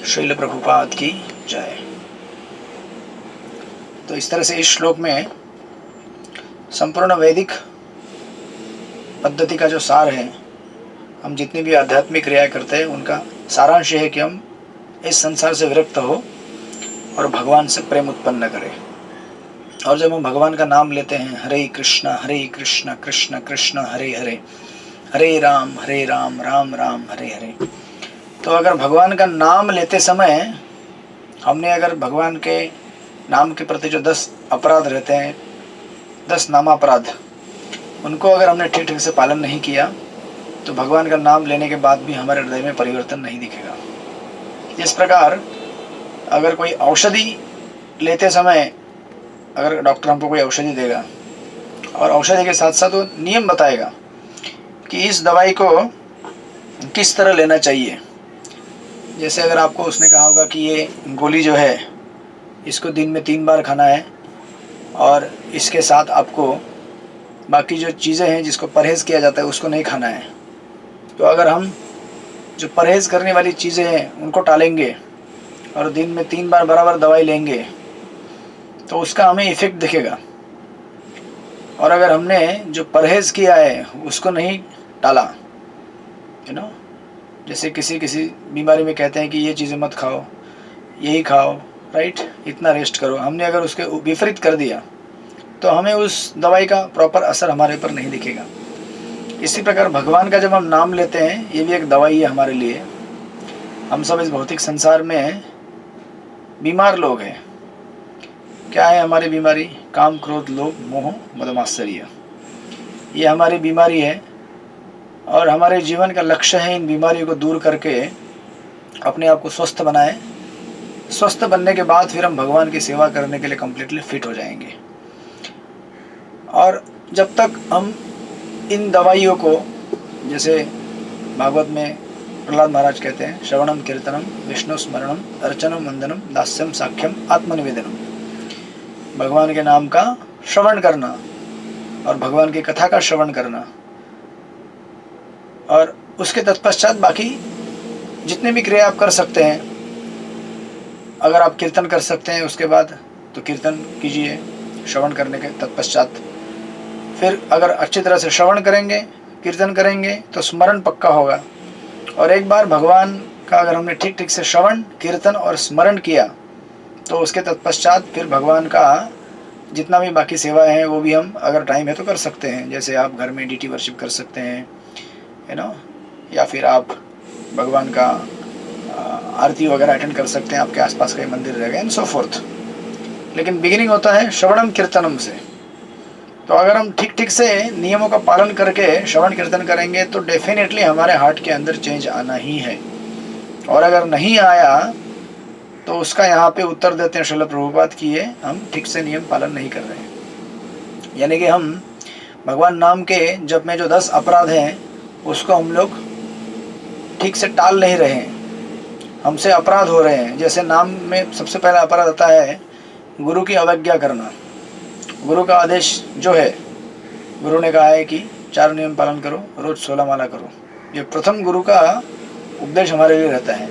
श्रील प्रभुपाद की जय। तो इस तरह से इस श्लोक में संपूर्ण वैदिक पद्धति का जो सार है, हम जितनी भी आध्यात्मिक क्रियाएं करते हैं उनका सारांश है कि हम इस संसार से विरक्त हो और भगवान से प्रेम उत्पन्न करें। और जब हम भगवान का नाम लेते हैं, हरे कृष्ण कृष्ण कृष्ण हरे हरे, हरे राम राम राम हरे हरे, तो अगर भगवान का नाम लेते समय हमने अगर भगवान के नाम के प्रति जो 10 अपराध रहते हैं, 10 नामापराध, उनको अगर हमने ठीक ठीक से पालन नहीं किया तो भगवान का नाम लेने के बाद भी हमारे हृदय में परिवर्तन नहीं दिखेगा। इस प्रकार अगर कोई औषधि लेते समय, अगर डॉक्टर हमको कोई औषधि देगा और औषधि के साथ साथ वो नियम बताएगा कि इस दवाई को किस तरह लेना चाहिए। जैसे अगर आपको उसने कहा होगा कि ये गोली जो है इसको दिन में 3 बार खाना है और इसके साथ आपको बाकी जो चीज़ें हैं जिसको परहेज़ किया जाता है उसको नहीं खाना है, तो अगर हम जो परहेज़ करने वाली चीज़ें हैं उनको टालेंगे और दिन में 3 बार बराबर दवाई लेंगे तो उसका हमें इफ़ेक्ट दिखेगा। और अगर हमने जो परहेज़ किया है उसको नहीं टाला, जैसे किसी बीमारी में कहते हैं कि ये चीज़ें मत खाओ, यही खाओ, राइट, इतना रेस्ट करो, हमने अगर उसके विपरीत कर दिया तो हमें उस दवाई का प्रॉपर असर हमारे ऊपर नहीं दिखेगा। इसी प्रकार भगवान का जब हम नाम लेते हैं, ये भी एक दवाई है हमारे लिए। हम सब इस भौतिक संसार में बीमार लोग हैं। क्या है हमारी बीमारी? काम, क्रोध, लोभ, मोह, मद, मात्सर्य, ये हमारी बीमारी है। और हमारे जीवन का लक्ष्य है इन बीमारियों को दूर करके अपने आप को स्वस्थ बनाएं। स्वस्थ बनने के बाद फिर हम भगवान की सेवा करने के लिए कम्प्लीटली फिट हो जाएंगे। और जब तक हम इन दवाइयों को, जैसे भागवत में प्रहलाद महाराज कहते हैं, श्रवणम कीर्तनम विष्णु स्मरणम अर्चनम वंदनम दास्यम साख्यम आत्मनिवेदनम, भगवान के नाम का श्रवण करना और भगवान की कथा का श्रवण करना, और उसके तत्पश्चात बाकी जितने भी क्रिया आप कर सकते हैं, अगर आप कीर्तन कर सकते हैं उसके बाद तो कीर्तन कीजिए श्रवण करने के तत्पश्चात। फिर अगर अच्छी तरह से श्रवण करेंगे, कीर्तन करेंगे तो स्मरण पक्का होगा। और एक बार भगवान का अगर हमने ठीक ठीक से श्रवण, कीर्तन और स्मरण किया तो उसके तत्पश्चात फिर भगवान का जितना भी बाकी सेवाएं हैं वो भी हम अगर टाइम है तो कर सकते हैं। जैसे आप घर में डीटी वर्शिप कर सकते हैं, या फिर आप भगवान का आरती वगैरह अटेंड कर सकते हैं, आपके आसपास कई मंदिर रहेगा एंड सो फोर्थ। लेकिन बिगिनिंग होता है श्रवणम कीर्तनम से। तो अगर हम ठीक ठीक से नियमों का पालन करके श्रवण कीर्तन करेंगे तो डेफिनेटली हमारे हार्ट के अंदर चेंज आना ही है। और अगर नहीं आया तो उसका यहाँ पे उत्तर देते हैं श्रील प्रभुपाद की ये हम ठीक से नियम पालन नहीं कर रहे हैं। यानी कि हम भगवान नाम के जप में जो 10 अपराध हैं उसको हम लोग ठीक से टाल नहीं रहे हैं, हमसे अपराध हो रहे हैं। जैसे नाम में सबसे पहला अपराध आता है गुरु की अवज्ञा करना। गुरु का आदेश जो है, गुरु ने कहा है कि 4 नियम पालन करो, रोज 16 माला करो। ये प्रथम गुरु का उपदेश हमारे लिए रहता है।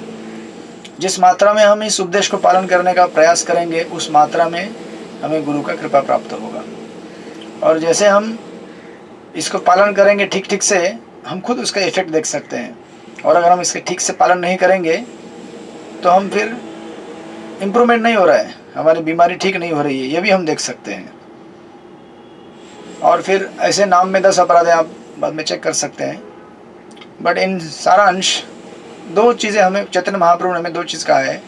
जिस मात्रा में हम इस उपदेश को पालन करने का प्रयास करेंगे उस मात्रा में हमें गुरु का कृपा प्राप्त होगा। और जैसे हम इसको पालन करेंगे ठीक ठीक से, हम खुद उसका इफेक्ट देख सकते हैं। और अगर हम इसके ठीक से पालन नहीं करेंगे तो हम फिर इम्प्रूवमेंट नहीं हो रहा है, हमारी बीमारी ठीक नहीं हो रही है, ये भी हम देख सकते हैं। और फिर ऐसे नाम में 10 अपराध हैं, आप बाद में चेक कर सकते हैं। बट इन सारा अंश 2 चीज़ें हमें चैतन्य महाप्रभु ने हमें 2 चीज़ कहा है,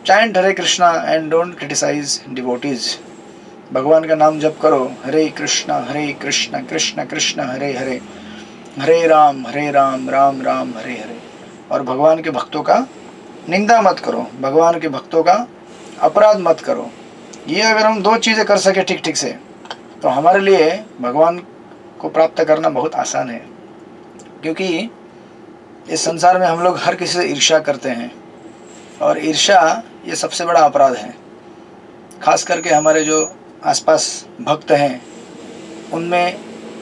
chant Hare Krishna and don't criticise devotees. भगवान का नाम जप करो, हरे कृष्णा कृष्ण कृष्ण हरे हरे, हरे राम राम राम हरे हरे। और भगवान के भक्तों का निंदा मत करो, भगवान के भक्तों का अपराध मत करो। ये अगर हम 2 चीज़ें कर सके ठीक ठीक से तो हमारे लिए भगवान को प्राप्त करना बहुत आसान है। क्योंकि इस संसार में हम लोग हर किसी से ईर्ष्या करते हैं और ईर्ष्या ये सबसे बड़ा अपराध है। खास करके हमारे जो आसपास भक्त हैं उनमें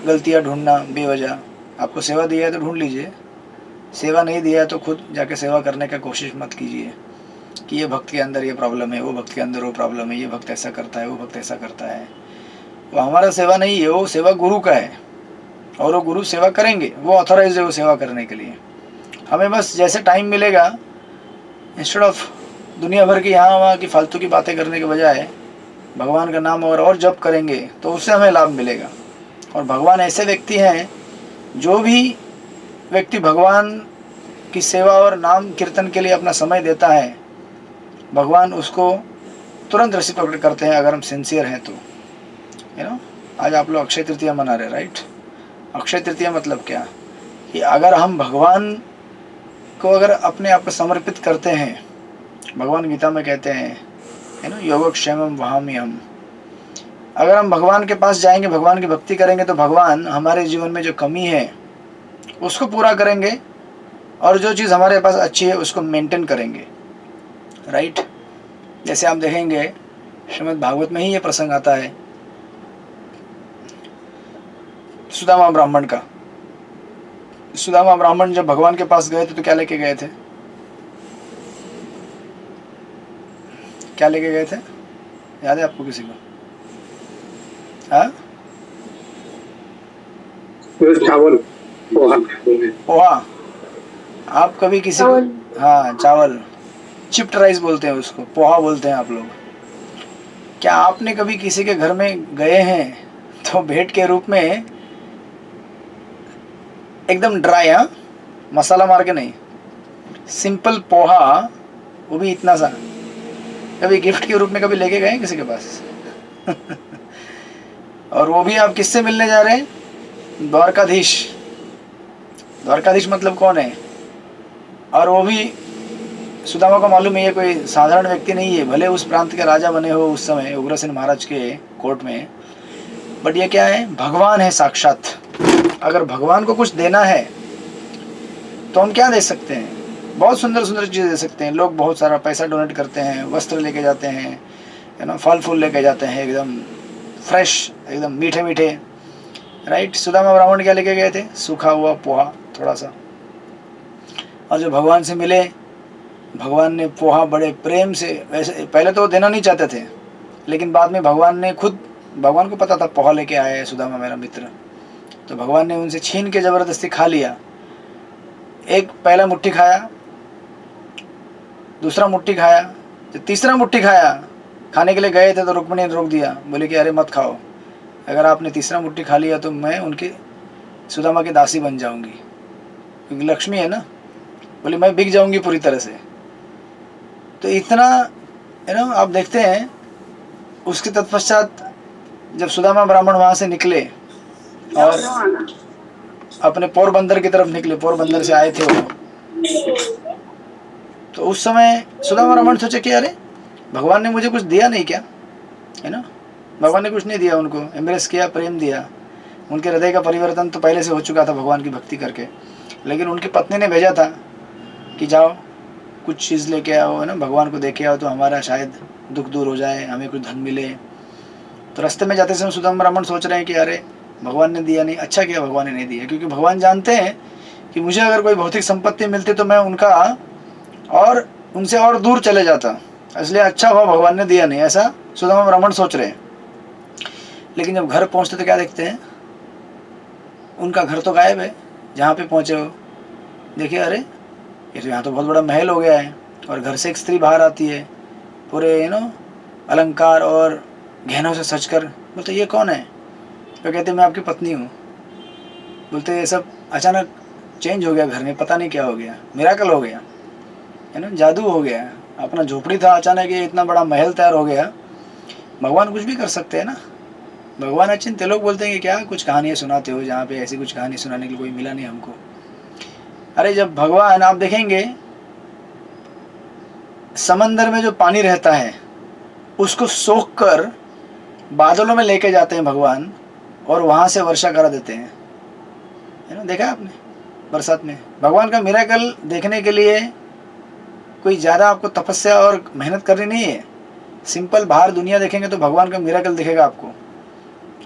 गलतियां ढूंढना बेवजह। आपको सेवा दिया है तो ढूंढ लीजिए, सेवा नहीं दिया है तो खुद जाके सेवा करने का कोशिश मत कीजिए। कि ये भक्त के अंदर ये प्रॉब्लम है, वो भक्त के अंदर वो प्रॉब्लम है, ये भक्त ऐसा करता है, वो भक्त ऐसा करता है। वो हमारा सेवा नहीं है, वो सेवा गुरु का है, और वो गुरु सेवा करेंगे, वो ऑथोराइज है वो सेवा करने के लिए। हमें बस जैसे टाइम मिलेगा, इंस्टेड ऑफ दुनिया भर की यहाँ वहाँ की फालतू की बातें करने के बजाय भगवान का नाम और जप करेंगे तो उससे हमें लाभ मिलेगा। और भगवान ऐसे व्यक्ति हैं, जो भी व्यक्ति भगवान की सेवा और नाम कीर्तन के लिए अपना समय देता है, भगवान उसको तुरंत रेसिप्रोकेट करते हैं, अगर हम सिंसियर हैं तो। आज आप लोग अक्षय तृतीया मना रहे, राइट? अक्षय तृतीया मतलब क्या? कि अगर हम भगवान को अगर अपने आप को समर्पित करते हैं, भगवान गीता में कहते हैं योगक्षेमम वहाम्यहम्, अगर हम भगवान के पास जाएंगे, भगवान की भक्ति करेंगे, तो भगवान हमारे जीवन में जो कमी है उसको पूरा करेंगे, और जो चीज़ हमारे पास अच्छी है उसको मेंटेन करेंगे, राइट? जैसे आप देखेंगे श्रीमद् भागवत में ही ये प्रसंग आता है सुदामा ब्राह्मण का। सुदामा ब्राह्मण जब भगवान के पास गए थे तो क्या लेके गए थे? क्या लेके गए थे? याद है आपको किसी को? हाँ, चावल, पोहा। आप कभी किसी को, हाँ चावल, चिप्ड राइस बोलते हैं उसको, पोहा बोलते हैं आप लोग। क्या आपने कभी किसी के घर में गए हैं तो भेंट के रूप में एकदम ड्राई, हाँ, मसाला मार के नहीं, सिंपल पोहा, वो भी इतना सा, कभी गिफ्ट के रूप में कभी लेके गए किसी के पास? और वो भी आप किससे मिलने जा रहे हैं? द्वारकाधीश। द्वारकाधीश मतलब कौन है? और वो भी सुदामा को मालूम है ये कोई साधारण व्यक्ति नहीं है, भले उस प्रांत के राजा बने हो उस समय उग्रसेन महाराज के कोर्ट में, बट ये क्या है? भगवान है साक्षात। अगर भगवान को कुछ देना है तो हम क्या दे सकते हैं? बहुत सुंदर सुंदर चीज़ दे सकते हैं। लोग बहुत सारा पैसा डोनेट करते हैं, वस्त्र लेके जाते हैं, फल फूल लेके जाते हैं, एकदम फ्रेश, एकदम मीठे मीठे, राइट? सुदामा ब्राह्मण क्या लेके गए थे? सूखा हुआ पोहा थोड़ा सा। और जो भगवान से मिले, भगवान ने पोहा बड़े प्रेम से, वैसे पहले तो वो देना नहीं चाहते थे, लेकिन बाद में भगवान ने खुद, भगवान को पता था पोहा लेके आया है सुदामा मेरा मित्र, तो भगवान ने उनसे छीन के ज़बरदस्ती खा लिया। एक पहला मुट्ठी खाया, दूसरा मुट्ठी खाया, जब तीसरा मुट्ठी खाया, खाने के लिए गए थे तो रुक्मिणी ने रोक दिया, बोले कि अरे मत खाओ, अगर आपने तीसरा मुट्ठी खा लिया तो मैं उनके सुदामा की दासी बन जाऊंगी, क्योंकि लक्ष्मी है ना, बोले मैं बिक जाऊंगी पूरी तरह से। तो इतना आप देखते हैं। उसके तत्पश्चात जब सुदामा ब्राह्मण वहाँ से निकले और अपने पोरबंदर की तरफ निकले, पोरबंदर से आए थे वो, तो उस समय सुदामा ब्राह्मण सोचे कि अरे भगवान ने मुझे कुछ दिया नहीं क्या, है ना? भगवान ने कुछ नहीं दिया उनको, एम्ब्रेस किया, प्रेम दिया। उनके हृदय का परिवर्तन तो पहले से हो चुका था भगवान की भक्ति करके, लेकिन उनकी पत्नी ने भेजा था कि जाओ कुछ चीज़ लेके आओ, है ना, भगवान को देखे आओ तो हमारा शायद दुख दूर हो जाए, हमें कुछ धन मिले। तो रास्ते में जाते समय सुदामा ब्राह्मण सोच रहे हैं कि अरे भगवान ने दिया नहीं, अच्छा किया भगवान ने नहीं दिया, क्योंकि भगवान जानते हैं कि मुझे अगर कोई भौतिक संपत्ति मिलती तो मैं उनका और उनसे और दूर चले जाता, इसलिए अच्छा हुआ भगवान ने दिया नहीं, ऐसा सुदामा ब्राह्मण सोच रहे हैं। लेकिन जब घर पहुँचते तो क्या देखते हैं? उनका घर तो गायब है। जहाँ पे पहुँचे हो देखिए, अरे ये तो यहाँ तो बहुत बड़ा महल हो गया है, और घर से एक स्त्री बाहर आती है पूरे अलंकार और गहनों से सज कर। बोलते ये कौन है? तो कहते मैं आपकी पत्नी हूँ। बोलते ये सब अचानक चेंज हो गया घर में, पता नहीं क्या हो गया, मिराकल हो गया, है ना, जादू हो गया। अपना झोपड़ी था, अचानक ये इतना बड़ा महल तैयार हो गया। भगवान कुछ भी कर सकते हैं ना, भगवान अचिंत्य। लोग बोलते हैं कि क्या कुछ कहानियाँ सुनाते हो, जहाँ पे ऐसी कुछ कहानी सुनाने के लिए कोई मिला नहीं हमको। अरे जब भगवान, आप देखेंगे समंदर में जो पानी रहता है उसको सोख कर बादलों में लेके जाते हैं भगवान, और वहाँ से वर्षा करा देते हैं, है ना, देखा आपने बरसात में। भगवान का मिरेकल देखने के लिए कोई ज़्यादा आपको तपस्या और मेहनत करनी नहीं है। सिंपल बाहर दुनिया देखेंगे तो भगवान का मिरेकल दिखेगा आपको।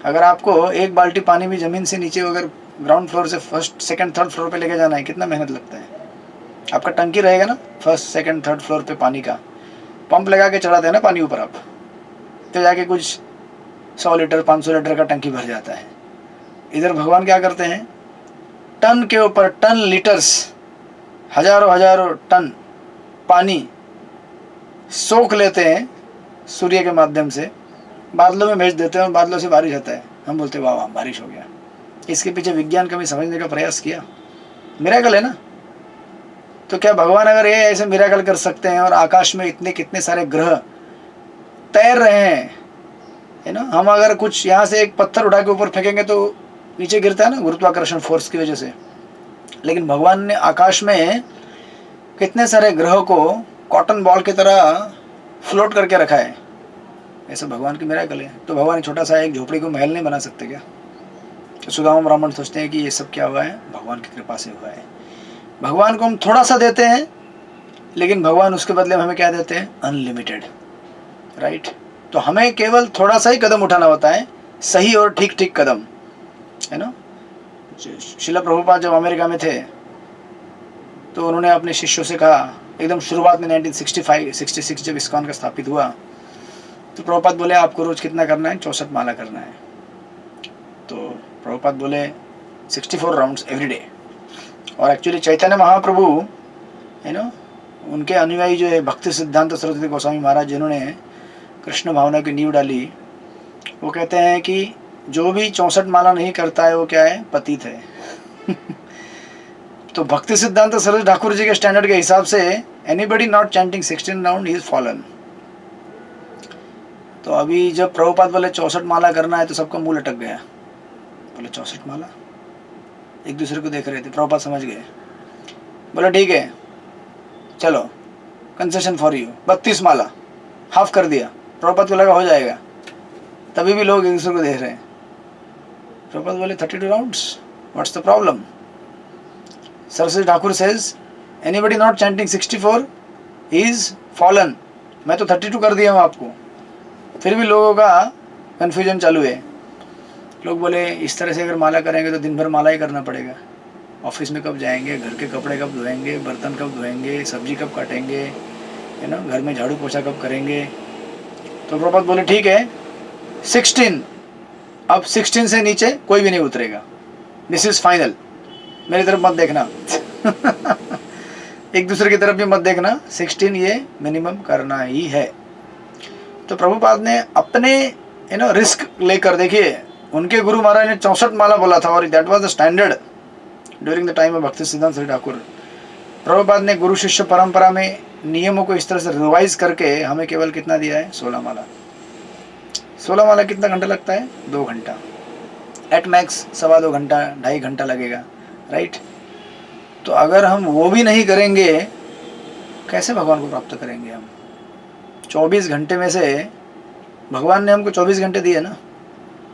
अगर आपको एक बाल्टी पानी भी ज़मीन से नीचे, अगर ग्राउंड फ्लोर से फर्स्ट सेकंड थर्ड फ्लोर पे लेके जाना है, कितना मेहनत लगता है। आपका टंकी रहेगा ना फर्स्ट सेकंड थर्ड फ्लोर पे पानी का, पंप लगा के चढ़ाते हैं ना पानी ऊपर आप, तो जाके कुछ 100 लीटर 500 लीटर का टंकी भर जाता है। इधर भगवान क्या करते हैं, टन के ऊपर टन लीटर्स, हजारों हजारों टन पानी सोख लेते हैं सूर्य के माध्यम से, बादलों में भेज देते हैं और बादलों से बारिश होता है। हम बोलते हैं वाह वाह बारिश हो गया। इसके पीछे विज्ञान कभी समझने का प्रयास किया? मिरेकल है ना। तो क्या भगवान अगर ये ऐसे मिरेकल कर सकते हैं और आकाश में इतने कितने सारे ग्रह तैर रहे हैं, है ना, हम अगर कुछ यहाँ से एक पत्थर उठा के ऊपर फेंकेंगे तो नीचे गिरता है ना गुरुत्वाकर्षण फोर्स की वजह से, लेकिन भगवान ने आकाश में कितने सारे ग्रहों को कॉटन बॉल की तरह फ्लोट करके रखा है। ऐसा भगवान की मिरेकल है। तो भगवान छोटा सा एक झोपड़ी को महल नहीं बना सकते क्या? तो सुदामा ब्राह्मण सोचते हैं कि ये सब क्या हुआ है, भगवान की कृपा से हुआ है। भगवान को हम थोड़ा सा देते हैं, लेकिन भगवान उसके बदले में हमें क्या देते हैं, अनलिमिटेड, राइट। तो हमें केवल थोड़ा सा ही कदम उठाना होता है, सही और ठीक ठीक कदम, है ना। श्रील प्रभुपाद जब अमेरिका में थे तो उन्होंने अपने शिष्यों से कहा, एकदम शुरुआत में 1965-66 जब इस्कॉन का स्थापित हुआ, तो प्रभुपाद बोले आपको रोज कितना करना है, 64 माला करना है। तो प्रभुपाद बोले 64 राउंड्स एवरी डे। और एक्चुअली चैतन्य महाप्रभु, है ना, उनके अनुयायी जो है भक्ति सिद्धांत सरस्वती गोस्वामी महाराज, जिन्होंने कृष्ण भावना की नींव डाली, वो कहते हैं कि जो भी 64 माला नहीं करता है वो क्या है, पतित है। तो भक्ति सिद्धांत सरस्वती ठाकुर जी के स्टैंडर्ड के हिसाब से anybody not chanting 16 round is fallen. तो अभी जब प्रभुपाद बोले 64 माला करना है तो सबका मुंह लटक गया। बोले 64 माला, एक दूसरे को देख रहे थे। प्रभुपाद समझ गए, बोले ठीक है चलो concession for you, 32 Mala, half कर दिया। प्रभुपाद को लगा हो जाएगा, तभी भी लोग एक दूसरे को देख रहे हैं। प्रभुपाद बोले 32 rounds, what's the problem? Saraswati Thakur says anybody not chanting 64 is fallen. मैं तो 32 कर दिया हूँ आपको। फिर भी लोगों का कन्फ्यूजन चालू है। लोग बोले इस तरह से अगर माला करेंगे तो दिन भर माला ही करना पड़ेगा, ऑफिस में कब जाएंगे, घर के कपड़े कब धोएंगे, बर्तन कब धोएंगे, सब्जी कब काटेंगे, है ना, घर में झाड़ू पोछा कब करेंगे। तो प्रभुपाद बोले ठीक है 16, अब 16 से नीचे कोई भी नहीं उतरेगा, दिस इज फाइनल। मेरी तरफ मत देखना। एक दूसरे की तरफ भी मत देखना, 16 ये मिनिमम करना ही है। तो प्रभुपाद ने अपने रिस्क लेकर, देखिए उनके गुरु महाराज ने 64 माला बोला था और that was the standard during the time of भक्ति सिद्धांत सरस्वती ठाकुर। प्रभुपाद ने गुरु शिष्य परंपरा में नियमों को इस तरह से रिवाइज करके हमें केवल कितना दिया है, 16 माला। 16 माला कितना घंटा लगता है, 2 घंटा, एट मैक्स 2.25 घंटा, 2.5 घंटा लगेगा, राइट। तो अगर हम वो भी नहीं करेंगे कैसे भगवान को प्राप्त करेंगे हम? 24 घंटे में से भगवान ने हमको 24 घंटे दिए ना,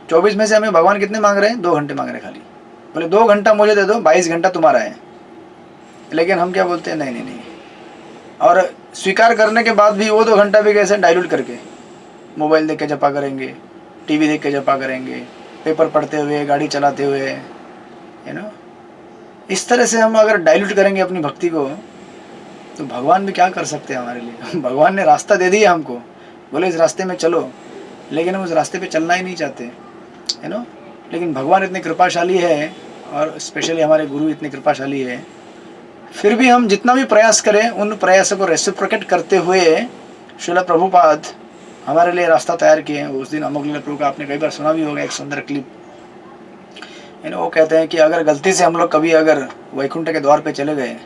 24 में से हमें भगवान कितने मांग रहे हैं, 2 घंटे मांग रहे हैं खाली। बोले 2 घंटा मुझे दे दो, 22 घंटा तुम्हारा है। लेकिन हम क्या बोलते हैं, नहीं नहीं नहीं। और स्वीकार करने के बाद भी वो 2 घंटा भी कैसे डाइल्यूट करके मोबाइल देख के जपा करेंगे, टीवी देख के जपा करेंगे, पेपर पढ़ते हुए, गाड़ी चलाते हुए, है ना। इस तरह से हम अगर डाइल्यूट करेंगे अपनी भक्ति को तो भगवान भी क्या कर सकते हैं हमारे लिए। भगवान ने रास्ता दे दिया हमको, बोले इस रास्ते में चलो, लेकिन हम उस रास्ते पे चलना ही नहीं चाहते, है ना। लेकिन भगवान इतने कृपाशाली है और स्पेशली हमारे गुरु इतने कृपाशाली है, फिर भी हम जितना भी प्रयास करें उन प्रयासों को रेसिप्रोकेट करते हुए श्रील प्रभुपाद हमारे लिए रास्ता तैयार किए हैं। उस दिन अमोघ लीला प्रभु का आपने कई बार सुना भी होगा, एक सुंदर क्लिप, है ना। वो कहते हैं कि अगर गलती से हम लोग कभी अगर वैकुंठ के द्वार पे चले गए,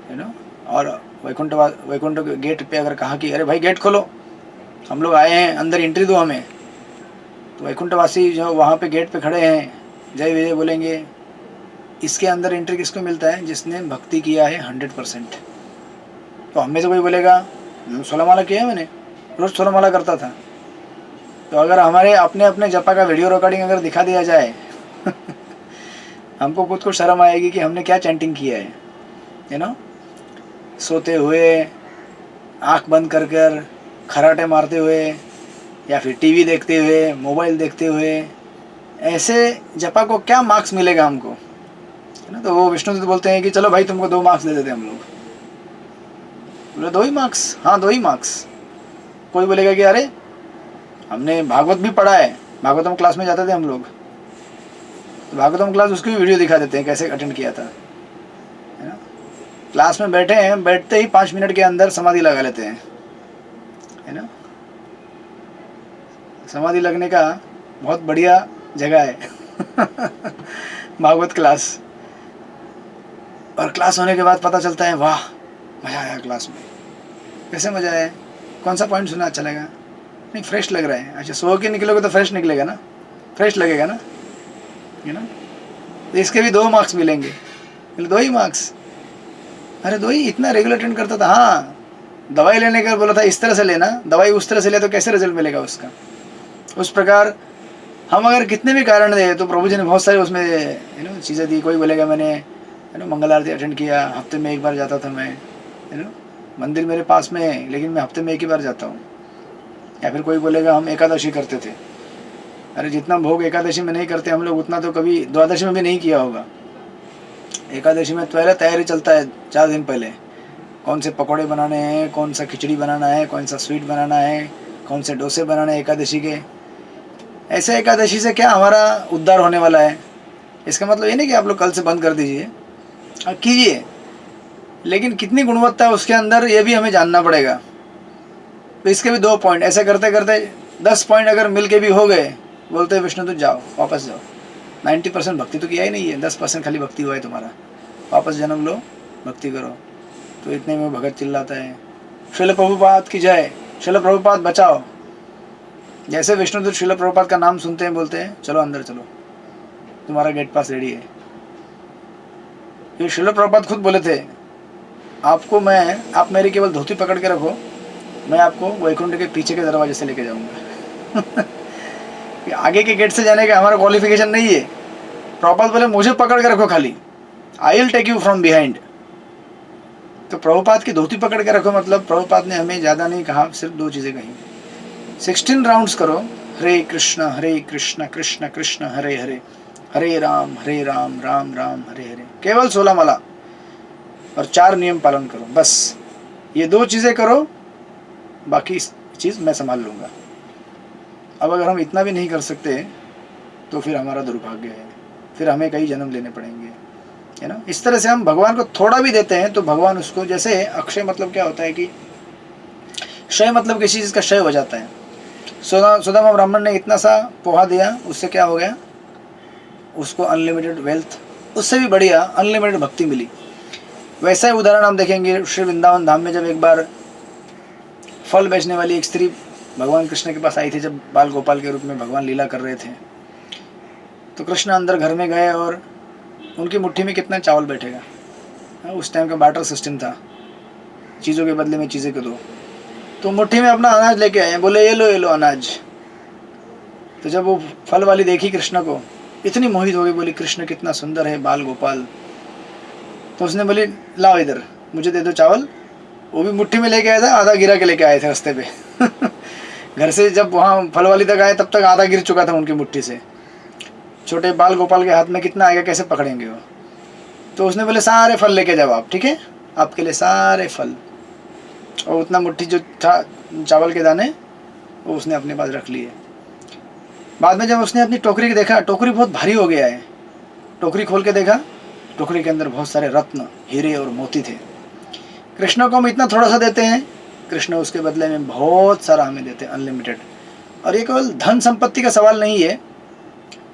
है ना, और वैकुंठ के गेट पे अगर कहा कि अरे भाई गेट खोलो, हम लोग आए हैं, अंदर एंट्री दो हमें, तो वैकुंठवासी जो वहाँ पे गेट पे खड़े हैं जय विजय बोलेंगे, इसके अंदर एंट्री किसको मिलता है, जिसने भक्ति किया है 100%। तो हमें से कोई बोलेगा 16 माला किया है मैंने, रोज़ 16 माला करता था। तो अगर हमारे अपने अपने जपा का वीडियो रिकॉर्डिंग अगर दिखा दिया जाए हमको खुद को शर्म आएगी कि हमने क्या चैंटिंग किया है, यू नो। सोते हुए, आँख बंद कर कर, खराटे मारते हुए, या फिर टीवी देखते हुए, मोबाइल देखते हुए, ऐसे जपा को क्या मार्क्स मिलेगा हमको, है ना। तो वो विष्णु जी बोलते हैं कि चलो भाई तुमको 2 मार्क्स दे देते हम लोग, बोले 2 ही मार्क्स, हाँ 2 ही मार्क्स। कोई बोलेगा कि अरे हमने भागवत भी पढ़ा है, भागवतम क्लास में जाते थे हम लोग, तो भागवतम क्लास उसकी भी वीडियो दिखा देते हैं कैसे अटेंड किया था, है ना। क्लास में बैठे हैं, बैठते ही 5 मिनट के अंदर समाधि लगा लेते हैं, है ना। समाधि लगने का बहुत बढ़िया जगह है भागवत क्लास। और क्लास होने के बाद पता चलता है वाह मज़ा आया क्लास में। कैसे मज़ा आया, कौन सा पॉइंट सुना अच्छा लगा, नहीं फ्रेश लग रहा है। अच्छा सो के निकलोगे तो फ्रेश निकलेगा ना, फ्रेश लगेगा ना, है ना। तो इसके भी 2 मार्क्स मिलेंगे, 2 ही मार्क्स। अरे 2 ही, इतना रेगुलर अटेंड करता था। हाँ दवाई लेने का बोला था इस तरह से लेना, दवाई उस तरह से ले तो कैसे रिजल्ट मिलेगा उसका। उस प्रकार हम अगर कितने भी कारण दे तो प्रभु जी ने बहुत सारे उसमें चीज़ें दी। कोई बोलेगा मैंने मंगल आरती अटेंड किया, हफ्ते में 1 बार जाता था मैं, मंदिर मेरे पास में है लेकिन मैं हफ्ते में 1 ही बार जाता हूँ। या फिर कोई बोलेगा हम एकादशी करते थे। अरे जितना भोग एकादशी में नहीं करते हम लोग उतना तो कभी द्वादशी में भी नहीं किया होगा। एकादशी में पहले तैयारी चलता है 4 दिन पहले, कौन से पकौड़े बनाने हैं, कौन सा खिचड़ी बनाना है, कौन सा स्वीट बनाना है, कौन से डोसे बनाने हैं एकादशी के। ऐसे एकादशी से क्या हमारा उद्धार होने वाला है। इसका मतलब ये नहीं कि आप लोग कल से बंद कर दीजिए, कीजिए, लेकिन कितनी गुणवत्ता है उसके अंदर ये भी हमें जानना पड़ेगा। तो इसके भी 2 पॉइंट, ऐसे करते करते 10 पॉइंट अगर मिल के भी हो गए, बोलते हैं विष्णु तो जाओ वापस जाओ, 90% भक्ति तो किया ही नहीं है, 10% खाली भक्ति हुआ है तुम्हारा, वापस जन्म लो भक्ति करो। तो इतने में भगत चिल्लाता है श्रील प्रभुपाद की जय, श्रील प्रभुपाद बचाओ। जैसे विष्णुदूत श्रील प्रभुपाद का नाम सुनते हैं बोलते हैं चलो अंदर चलो, तुम्हारा गेट पास रेडी है। ये श्रील प्रभुपाद खुद बोले थे आपको आप मेरी केवल धोती पकड़ के रखो, मैं आपको वैकुंठ के पीछे के दरवाजे से लेके जाऊंगा आगे के गेट से जाने का हमारा क्वालिफिकेशन नहीं है। प्रभुपाद बोले मुझे पकड़ के रखो खाली, I will take you from behind. तो प्रभुपाद की धोती पकड़ के रखो मतलब प्रभुपाद ने हमें ज़्यादा नहीं कहा, सिर्फ 2 चीज़ें कही। 16 राउंड्स करो, हरे कृष्ण कृष्ण कृष्ण हरे हरे, हरे राम राम राम हरे हरे, केवल 16 माला और 4 नियम पालन करो। बस ये 2 चीज़ें करो, बाकी चीज़ मैं संभाल लूँगा। अब अगर हम इतना भी नहीं कर सकते तो फिर हमारा दुर्भाग्य है, फिर हमें कई जन्म लेने पड़ेंगे, है ना। इस तरह से हम भगवान को थोड़ा भी देते हैं तो भगवान उसको, जैसे अक्षय मतलब क्या होता है कि क्षय मतलब किसी चीज़ का क्षय हो जाता है। सुदामा ब्राह्मण ने इतना सा पोहा दिया, उससे क्या हो गया, उसको अनलिमिटेड वेल्थ, उससे भी बढ़िया अनलिमिटेड भक्ति मिली। वैसा ही उदाहरण हम देखेंगे श्री वृंदावन धाम में, जब एक बार फल बेचने वाली एक स्त्री भगवान कृष्ण के पास आई थी, जब बाल गोपाल के रूप में भगवान लीला कर रहे थे, तो कृष्ण अंदर घर में गए और उनकी मुट्ठी में कितना चावल बैठेगा। उस टाइम का बार्टर सिस्टम था, चीज़ों के बदले में चीज़ें को दो। तो मुट्ठी में अपना अनाज लेके आए, बोले ये लो अनाज। तो जब वो फल वाली देखी कृष्ण को, इतनी मोहित हो गई, बोली कृष्ण कितना सुंदर है बाल गोपाल। तो उसने बोली लाओ इधर मुझे दे दो चावल। वो भी मुट्ठी में लेके आया था, आधा गिरा के लेके आए थे रास्ते पे घर से जब वहाँ फल वाली तक आए तब तक आधा गिर चुका था उनकी मुट्ठी से। छोटे बाल गोपाल के हाथ में कितना आएगा, कैसे पकड़ेंगे वो। तो उसने बोले सारे फल लेके जाओ आप, ठीक है आपके लिए सारे फल। और उतना मुट्ठी जो था चावल के दाने वो उसने अपने पास रख लिए। बाद में जब उसने अपनी टोकरी को देखा, टोकरी बहुत भारी हो गया है, टोकरी खोल के देखा, टोकरी के अंदर बहुत सारे रत्न, हीरे और मोती थे। कृष्ण को हम इतना थोड़ा सा देते हैं, कृष्ण उसके बदले में बहुत सारा हमें देते हैं, अनलिमिटेड। और ये केवल धन संपत्ति का सवाल नहीं है,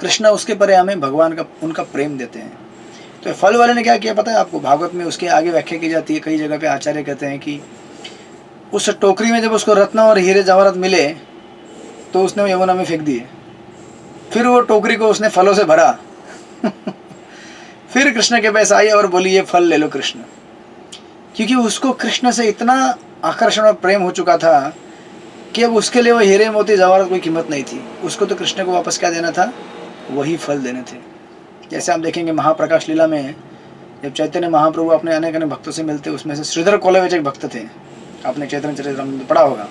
कृष्ण उसके परे हमें भगवान का उनका प्रेम देते हैं। तो फल वाले ने क्या किया पता है आपको, भागवत में उसके आगे व्याख्या की जाती है। कई जगह पे आचार्य कहते हैं कि उस टोकरी में जब उसको रत्न और हीरे जवाहरात मिले तो उसने यमुना में फेंक दिए। फिर वो टोकरी को उसने फलों से भरा फिर कृष्ण के पास आई और बोली ये फल ले लो कृष्ण, क्योंकि उसको कृष्ण से इतना आकर्षण और प्रेम हो चुका था कि अब उसके लिए वो हीरे मोती जवाहरात कोई कीमत नहीं थी। उसको तो कृष्ण को वापस क्या देना था, वही फल देने थे। जैसे आप देखेंगे महाप्रकाश लीला में जब चैतन्य महाप्रभु अपने अनेक अनेक भक्तों से मिलते, उसमें से श्रीधर कोलेविच एक भक्त थे, आपने चैतन्य चरितामृत में पढ़ा होगा।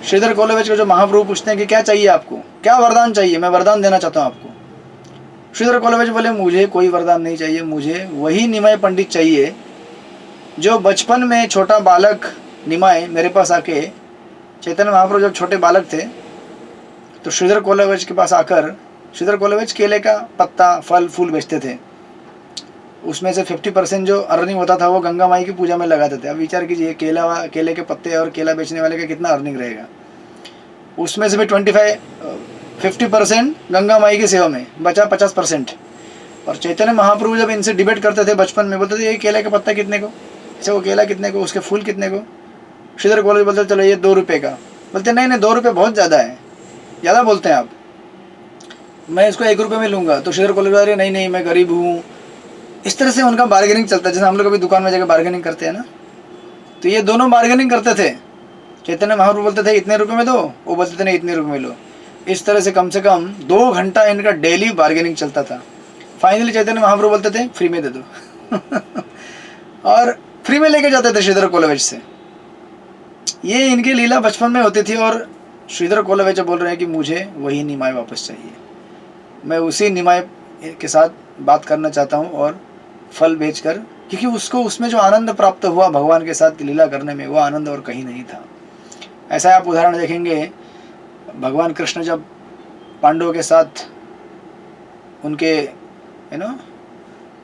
श्रीधर कोलेविच को जो महाप्रभु पूछते हैं कि क्या चाहिए आपको, क्या वरदान चाहिए, मैं वरदान देना चाहता हूँ आपको। श्रीधर कोलेविच बोले मुझे कोई वरदान नहीं चाहिए, मुझे वही निमय पंडित चाहिए जो बचपन में छोटा बालक निमाय मेरे पास आके, चैतन्य महाप्रभु जब छोटे बालक थे तो श्रीधर कोलवेज के पास आकर, श्रीधर कोलवेज केले का पत्ता फल फूल बेचते थे, उसमें से 50% जो अर्निंग होता था वो गंगा माई की पूजा में लगाते थे। अब विचार कीजिए, केले के पत्ते और केला बेचने वाले का कितना अर्निंग रहेगा। उसमें से भी 50% गंगा माई की सेवा में बचा 50%। और चैतन्य महाप्रभु जब इनसे डिबेट करते थे बचपन में, बोलते थे ये केले का पत्ता कितने को, अच्छा वो केला कितने को, उसके फूल कितने को। श्रीधर कॉलेज बोलते चलो ये 2 रुपये का, बोलते नहीं 2 रुपये बहुत ज़्यादा है, ज़्यादा बोलते हैं आप, मैं इसको 1 रुपये में लूँगा। तो श्रीधर कॉलेज वाले नहीं मैं गरीब हूँ। इस तरह से उनका बार्गेनिंग चलता है, जैसे हम लोग अभी दुकान में जाकर बार्गेनिंग करते हैं ना, तो ये दोनों बार्गेनिंग करते थे। चैतन्य महाप्रभु बोलते थे इतने रुपये में दो, वो बोलते थे नहीं इतने रुपये में लो। इस तरह से कम 2 घंटा इनका डेली बार्गेनिंग चलता था। फाइनली चैतन्य महाप्रभु बोलते थे फ्री में दे दो और फ्री में लेके जाते थे श्रीधर कोलवेज से। ये इनकी लीला बचपन में होती थी। और श्रीधर कोलवेज बोल रहे हैं कि मुझे वही निमाय वापस चाहिए, मैं उसी निमाय के साथ बात करना चाहता हूँ और फल बेचकर, क्योंकि उसको उसमें जो आनंद प्राप्त हुआ भगवान के साथ लीला करने में, वो आनंद और कहीं नहीं था। ऐसा आप उदाहरण देखेंगे, भगवान कृष्ण जब पांडवों के साथ उनके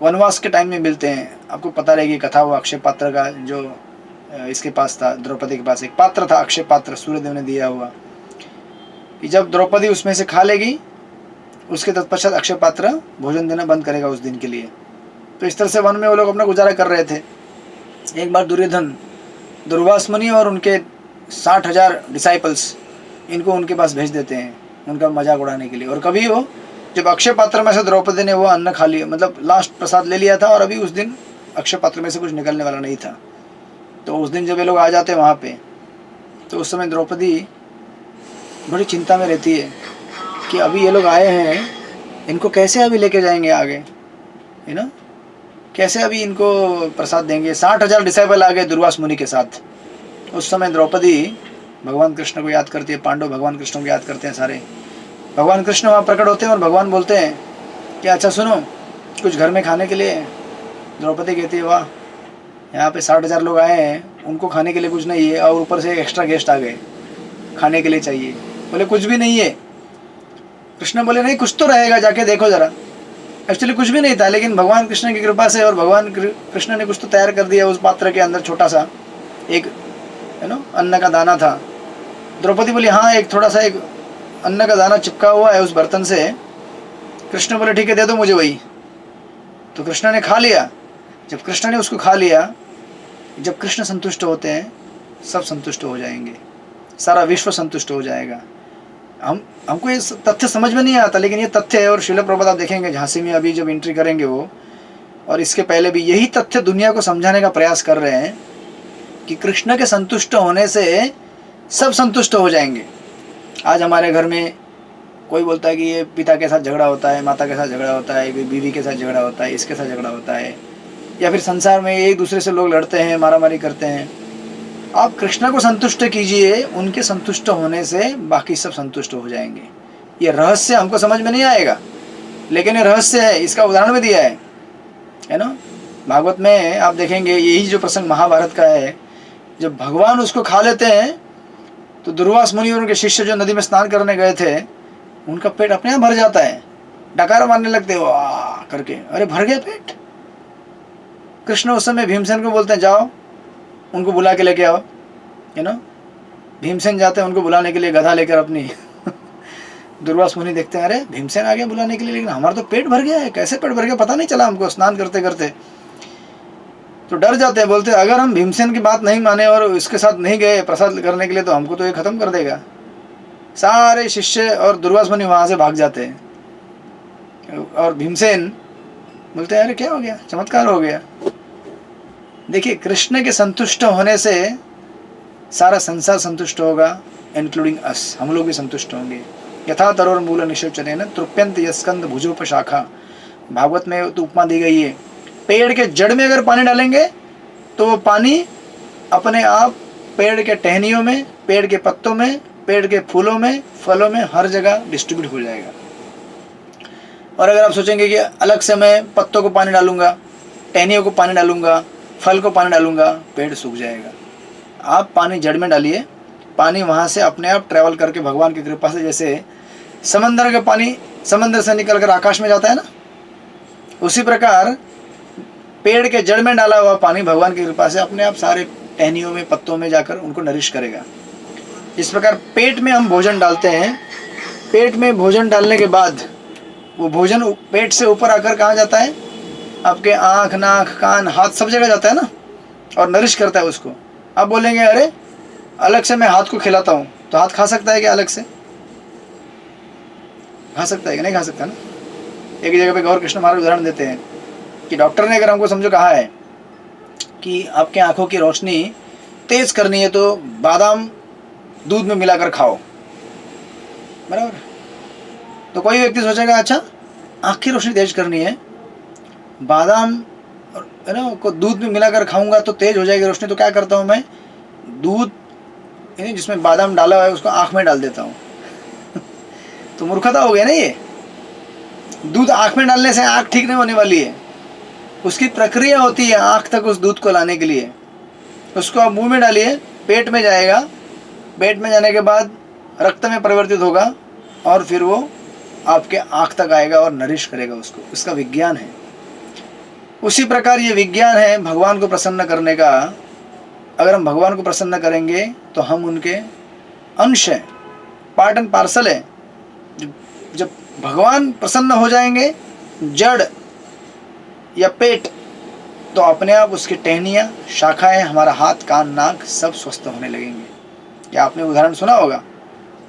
वनवास के टाइम में मिलते हैं, आपको पता रहेगी कथा, वो अक्षय पात्र का जो इसके पास था, द्रौपदी के पास एक पात्र था अक्षय पात्र, सूर्यदेव ने दिया हुआ, कि जब द्रौपदी उसमें से खा लेगी उसके तत्पश्चात अक्षय पात्र भोजन देना बंद करेगा उस दिन के लिए। तो इस तरह से वन में वो लोग अपना गुजारा कर रहे थे। एक बार दुर्योधन दुर्वास मुनि और उनके 60,000 डिसाइपल्स इनको उनके पास भेज देते हैं उनका मजाक उड़ाने के लिए। और कभी वो जब अक्षय पात्र में से द्रौपदी ने वो अन्न खा लिया, मतलब लास्ट प्रसाद ले लिया था, और अभी उस दिन अक्षय पात्र में से कुछ निकलने वाला नहीं था, तो उस दिन जब ये लोग आ जाते हैं वहाँ पे, तो उस समय द्रौपदी बड़ी चिंता में रहती है कि अभी ये लोग आए हैं, इनको कैसे अभी लेके जाएंगे आगे, कैसे अभी इनको प्रसाद देंगे। 60,000 डिसाइपल आ गए दुर्वास मुनि के साथ। उस समय द्रौपदी भगवान कृष्ण को याद करती है, पांडव भगवान कृष्ण को याद करते हैं सारे। भगवान कृष्ण वहाँ प्रकट होते हैं और भगवान बोलते हैं कि अच्छा सुनो, कुछ घर में खाने के लिए। द्रौपदी कहती है वाह, यहाँ पे 60,000 लोग आए हैं, उनको खाने के लिए कुछ नहीं है, और ऊपर से एक्स्ट्रा गेस्ट आ गए, खाने के लिए चाहिए। बोले कुछ भी नहीं है। कृष्ण बोले नहीं कुछ तो रहेगा, जाके देखो ज़रा। एक्चुअली कुछ भी नहीं था, लेकिन भगवान कृष्ण की कृपा से और भगवान कृष्ण ने कुछ तो तैयार कर दिया। उस पात्र के अंदर छोटा सा एक अन्न का दाना था। द्रौपदी बोली हाँ, एक थोड़ा सा एक अन्न का दाना चिपका हुआ है उस बर्तन से। कृष्ण बोले ठीक है दे दो मुझे वही। तो कृष्ण ने खा लिया। जब कृष्ण ने उसको खा लिया, जब कृष्ण संतुष्ट होते हैं सब संतुष्ट हो जाएंगे, सारा विश्व संतुष्ट हो जाएगा। हमको ये तथ्य समझ में नहीं आता, लेकिन ये तथ्य है। और श्रील प्रभुपाद आप देखेंगे झांसी में अभी जब एंट्री करेंगे वो, और इसके पहले भी यही तथ्य दुनिया को समझाने का प्रयास कर रहे हैं कि कृष्ण के संतुष्ट होने से सब संतुष्ट हो जाएंगे। आज हमारे घर में कोई बोलता है कि ये पिता के साथ झगड़ा होता है, माता के साथ झगड़ा होता है, कोई बीवी के साथ झगड़ा होता है, इसके साथ झगड़ा होता है, या फिर संसार में एक दूसरे से लोग लड़ते हैं, मारामारी करते हैं। आप कृष्ण को संतुष्ट कीजिए, उनके संतुष्ट होने से बाकी सब संतुष्ट हो जाएंगे। ये रहस्य हमको समझ में नहीं आएगा, लेकिन ये रहस्य है, इसका उदाहरण भी दिया है ना। भागवत में आप देखेंगे यही जो प्रसंग महाभारत का है, जब भगवान उसको खा लेते हैं तो दुर्वास मुनि और उनके शिष्य जो नदी में स्नान करने गए थे, उनका पेट अपने आप भर जाता है, डकार मारने लगते हैं वाह करके, अरे भर गया पेट। कृष्ण उस समय भीमसेन को बोलते हैं जाओ उनको बुला के लेके आओ, भीमसेन जाते हैं उनको बुलाने के लिए गधा लेकर अपनी। दुर्वास मुनि देखते हैं अरे भीमसेन आ गया बुलाने के लिए, लेकिन हमारा तो पेट भर गया है, कैसे पेट भर गया पता नहीं चला हमको स्नान करते करते। तो डर जाते हैं, बोलते हैं अगर हम भीमसेन की बात नहीं माने और इसके साथ नहीं गए प्रसाद करने के लिए तो हमको तो ये खत्म कर देगा। सारे शिष्य और दुर्वास मुनि वहाँ से भाग जाते हैं, और भीमसेन बोलते हैं अरे क्या हो गया, चमत्कार हो गया। देखिए कृष्ण के संतुष्ट होने से सारा संसार संतुष्ट होगा, इंक्लूडिंग अस, हम लोग भी संतुष्ट होंगे। यथा तरोर मूल निषेचने न तृप्यंत यस्कंद भुजोपशाखा। भागवत में तो उपमा दी गई है, पेड़ के जड़ में अगर पानी डालेंगे तो वो पानी अपने आप पेड़ के टहनियों में, पेड़ के पत्तों में, पेड़ के फूलों में, फलों में, हर जगह डिस्ट्रीब्यूट हो जाएगा। और अगर आप सोचेंगे कि अलग से मैं पत्तों को पानी डालूंगा, टहनियों को पानी डालूंगा, फल को पानी डालूंगा पेड़ सूख जाएगा। आप पानी जड़ में डालिए, पानी वहाँ से अपने आप ट्रैवल करके भगवान की कृपा से, जैसे समंदर का पानी समंदर से निकल कर आकाश में जाता है ना, उसी प्रकार पेड़ के जड़ में डाला हुआ पानी भगवान की कृपा से अपने आप सारे टहनियों में, पत्तों में जाकर उनको नरिश करेगा। इस प्रकार पेट में हम भोजन डालते हैं, पेट में भोजन डालने के बाद वो भोजन पेट से ऊपर आकर कहाँ जाता है, आपके आँख, नाक, कान, हाथ, सब जगह जाता है ना, और नरिश करता है उसको। आप बोलेंगे अरे अलग से मैं हाथ को खिलाता हूँ, तो हाथ खा सकता है क्या? अलग से खा सकता है कि नहीं खा सकता ना। एक जगह पे गौर कृष्ण महाराज उदाहरण देते हैं कि डॉक्टर ने अगर हमको समझो कहा है कि आपके आंखों की रोशनी तेज करनी है तो बादाम दूध में मिलाकर खाओ, बराबर। तो कोई व्यक्ति सोचेगा अच्छा आँख की रोशनी तेज करनी है, बादाम है ना को दूध में मिलाकर खाऊंगा तो तेज हो जाएगी रोशनी, तो क्या करता हूँ मैं, दूध जिसमें बादाम डाला हुआ है उसको आँख में डाल देता हूँ। तो मूर्खता हो गया ना ये। दूध आँख में डालने से आँख ठीक नहीं होने वाली है, उसकी प्रक्रिया होती है आँख तक उस दूध को लाने के लिए। उसको आप मुंह में डालिए, पेट में जाएगा, पेट में जाने के बाद रक्त में परिवर्तित होगा और फिर वो आपके आँख तक आएगा और नरिश करेगा उसको। इसका विज्ञान है। उसी प्रकार ये विज्ञान है भगवान को प्रसन्न करने का। अगर हम भगवान को प्रसन्न करेंगे तो हम उनके अंश हैं, पार्ट एंड पार्सल है। जब भगवान प्रसन्न हो जाएंगे, जड़ या पेट, तो अपने आप उसकी टहनियाँ, शाखाएं, हमारा हाथ, कान, नाक सब स्वस्थ होने लगेंगे। या आपने उदाहरण सुना होगा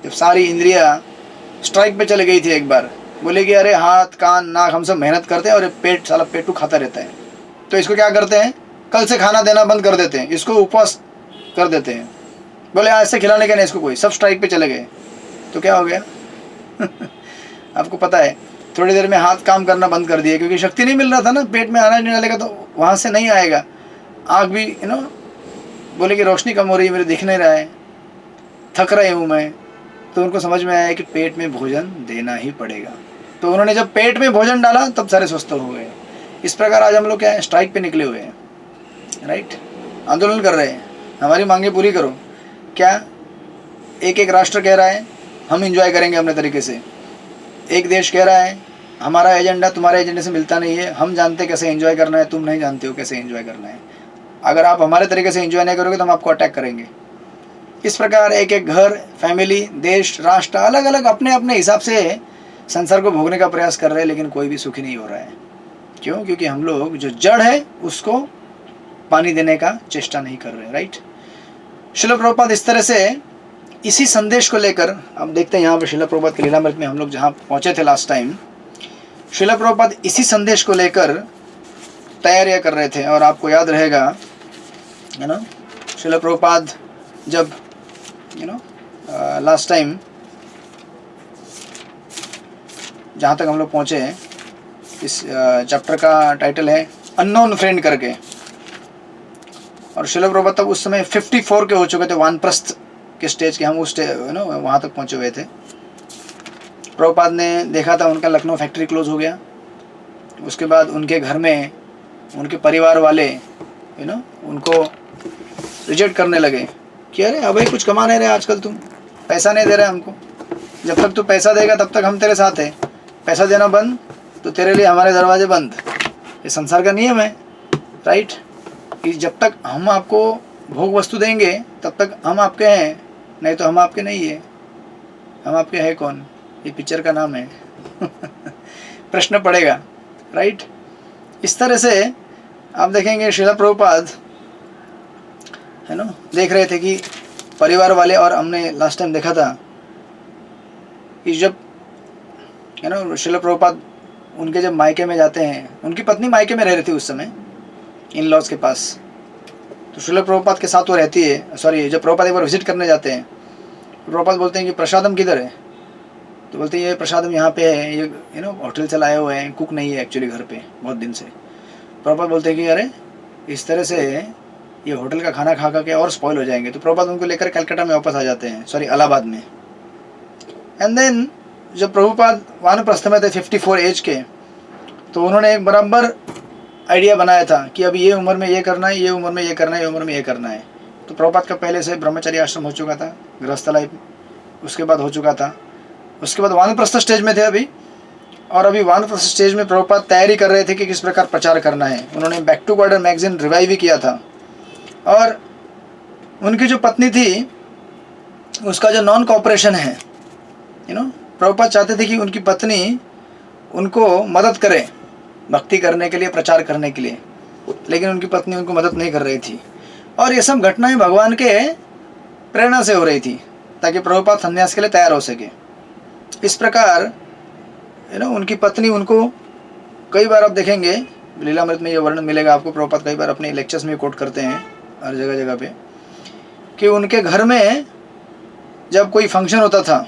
जब सारी इंद्रियां स्ट्राइक पे चली गई थी, एक बार बोले कि अरे हाथ, कान, नाक हम सब मेहनत करते हैं और पेट साला पेटू खाता रहता है, तो इसको क्या करते हैं, कल से खाना देना बंद कर देते हैं, इसको उपवास कर देते हैं। बोले आज से खिलाने का नहीं इसको कोई, सब स्ट्राइक पे चले गए। तो क्या हो गया? आपको पता है थोड़ी देर में हाथ काम करना बंद कर दिए, क्योंकि शक्ति नहीं मिल रहा था ना, पेट में अनाज नहीं डालेगा तो वहाँ से नहीं आएगा। आँख भी बोले कि रोशनी कम हो रही है, मेरे दिख नहीं रहा है, थक रही हूँ मैं। तो उनको समझ में आया कि पेट में भोजन देना ही पड़ेगा। तो उन्होंने जब पेट में भोजन डाला तब सारे स्वस्थ हो गए। इस प्रकार आज हम लोग क्या है, स्ट्राइक पे निकले हुए हैं, राइट, आंदोलन कर रहे हैं, हमारी मांगे पूरी करो। क्या एक एक राष्ट्र कह रहा है हम इंजॉय करेंगे अपने तरीके से, एक देश कह रहा है हमारा एजेंडा तुम्हारे एजेंडे से मिलता नहीं है, हम जानते कैसे एंजॉय करना है, तुम नहीं जानते हो कैसे एंजॉय करना है, अगर आप हमारे तरीके से एंजॉय नहीं करोगे तो हम आपको अटैक करेंगे। इस प्रकार एक एक घर, फैमिली, देश, राष्ट्र अलग अलग अपने अपने हिसाब से संसार को भोगने का प्रयास कर रहे हैं, लेकिन कोई भी सुखी नहीं हो रहा है। क्यों? क्योंकि हम लोग जो जड़ है उसको पानी देने का चेष्टा नहीं कर रहे, राइट। श्रील प्रभुपाद इस तरह से इसी संदेश को लेकर, अब देखते हैं यहाँ पर श्रील प्रभुपाद के लीलामृत में हम लोग जहाँ पहुँचे थे लास्ट टाइम, श्रील प्रभुपाद इसी संदेश को लेकर तैयारियाँ कर रहे थे। और आपको याद रहेगा है ना, श्रील प्रभुपाद जब लास्ट टाइम जहाँ तक हम लोग पहुँचे, इस चैप्टर का टाइटल है अननोन फ्रेंड करके। और श्रील प्रभुपाद तब उस समय 54 के हो चुके थे, वानप्रस्थ के स्टेज के, हम उस वहाँ तक पहुँचे हुए थे। प्रभुपाद ने देखा था उनका लखनऊ फैक्ट्री क्लोज हो गया, उसके बाद उनके घर में उनके परिवार वाले उनको रिजेक्ट करने लगे कि अरे अभी कुछ कमा नहीं रहे आजकल, तुम पैसा नहीं दे रहे हमको, जब तक तू पैसा देगा तब तक हम तेरे साथ हैं, पैसा देना बंद तो तेरे लिए हमारे दरवाजे बंद। ये संसार का नियम है, राइट, कि जब तक हम आपको भोग वस्तु देंगे तब तक हम आपके हैं, नहीं तो हम आपके नहीं है। हम आपके हैं कौन, ये पिक्चर का नाम है। प्रश्न पड़ेगा, राइट। इस तरह से आप देखेंगे श्रील प्रभुपाद है ना देख रहे थे कि परिवार वाले, और हमने लास्ट टाइम देखा था कि जब श्रील प्रभुपाद उनके जब मायके में जाते हैं, उनकी पत्नी मायके में रह रही थी उस समय इन लॉज के पास, तो श्रील प्रभुपाद के साथ वो रहती है। सॉरी, जब प्रभुपाद एक बार विजिट करने जाते हैं, प्रभुपाद बोलते हैं कि प्रसादम किधर है, तो बोलते हैं ये प्रसादम यहाँ पे है, ये होटल से लाए हुए हैं, कुक नहीं है एक्चुअली घर पे बहुत दिन से। प्रभुपाद बोलते हैं कि अरे इस तरह से ये होटल का खाना खा के और स्पॉइल हो जाएंगे। तो प्रभुपाद उनको लेकर कलकत्ता में वापस आ जाते हैं, सॉरी इलाहाबाद में। एंड देन जब प्रभुपाद वानप्रस्थ में थे 54 एज के, तो उन्होंने एक बराबर आइडिया बनाया था कि अभी ये उम्र में ये करना है, ये उम्र में ये करना है, ये उम्र में ये करना है। तो प्रभुपाद का पहले से ब्रह्मचर्य आश्रम हो चुका था, गृहस्थ लाइफ उसके बाद हो चुका था। उसके बाद वानप्रस्थ स्टेज में थे अभी, और अभी वानप्रस्थ स्टेज में प्रभुपाद तैयारी कर रहे थे कि किस प्रकार प्रचार करना है। उन्होंने back to Godhead magazine revive भी किया था, और उनकी जो पत्नी थी उसका जो नॉन कॉपरेशन है, प्रभुपाद चाहते थे कि उनकी पत्नी उनको मदद करे भक्ति करने के लिए, प्रचार करने के लिए, लेकिन उनकी पत्नी उनको मदद नहीं कर रही थी। और ये सब घटनाएं भगवान के प्रेरणा से हो रही थी ताकि प्रभुपाद संन्यास के लिए तैयार हो सके। इस प्रकार उनकी पत्नी उनको, कई बार आप देखेंगे लीलामृत में ये वर्णन मिलेगा आपको, प्रभुपाद कई बार अपने लेक्चर्स में कोट करते हैं हर जगह जगह पे, कि उनके घर में जब कोई फंक्शन होता था,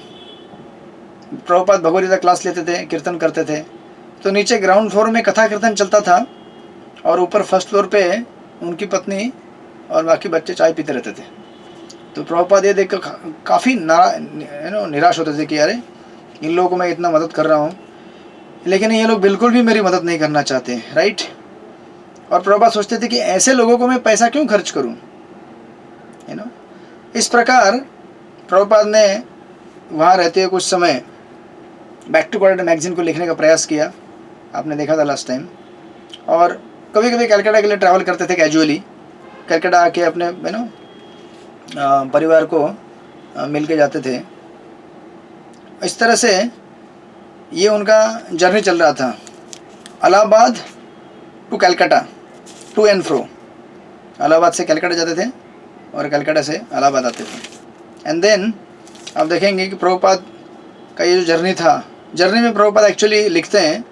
प्रभुपाद भगवद गीता क्लास लेते थे, कीर्तन करते थे, तो नीचे ग्राउंड फ्लोर में कथा कीर्तन चलता था और ऊपर फर्स्ट फ्लोर पे उनकी पत्नी और बाकी बच्चे चाय पीते रहते थे। तो प्रभुपाद ये देखकर काफ़ी निराश होते थे कि अरे इन लोगों को मैं इतना मदद कर रहा हूँ, लेकिन ये लोग बिल्कुल भी मेरी मदद नहीं करना चाहते, राइट। और प्रभुपाद सोचते थे कि ऐसे लोगों को मैं पैसा क्यों खर्च करूँ, इस प्रकार प्रभुपाद ने वहाँ रहते हुए कुछ समय बैक टू गॉर्डन मैगजीन को लिखने का प्रयास किया, आपने देखा था लास्ट टाइम। और कभी कभी कलकत्ता के लिए ट्रैवल करते थे कैजुअली, कलकत्ता आके अपने परिवार को मिल के जाते थे। इस तरह से ये उनका जर्नी चल रहा था, Allahabad to Calcutta, to and fro. Allahabad से कलकत्ता जाते थे और कलकत्ता से इलाहाबाद आते थे। एंड देन आप देखेंगे कि प्रभुपाद का ये जो जर्नी था, जर्नी में प्रभुपाद एक्चुअली लिखते हैं,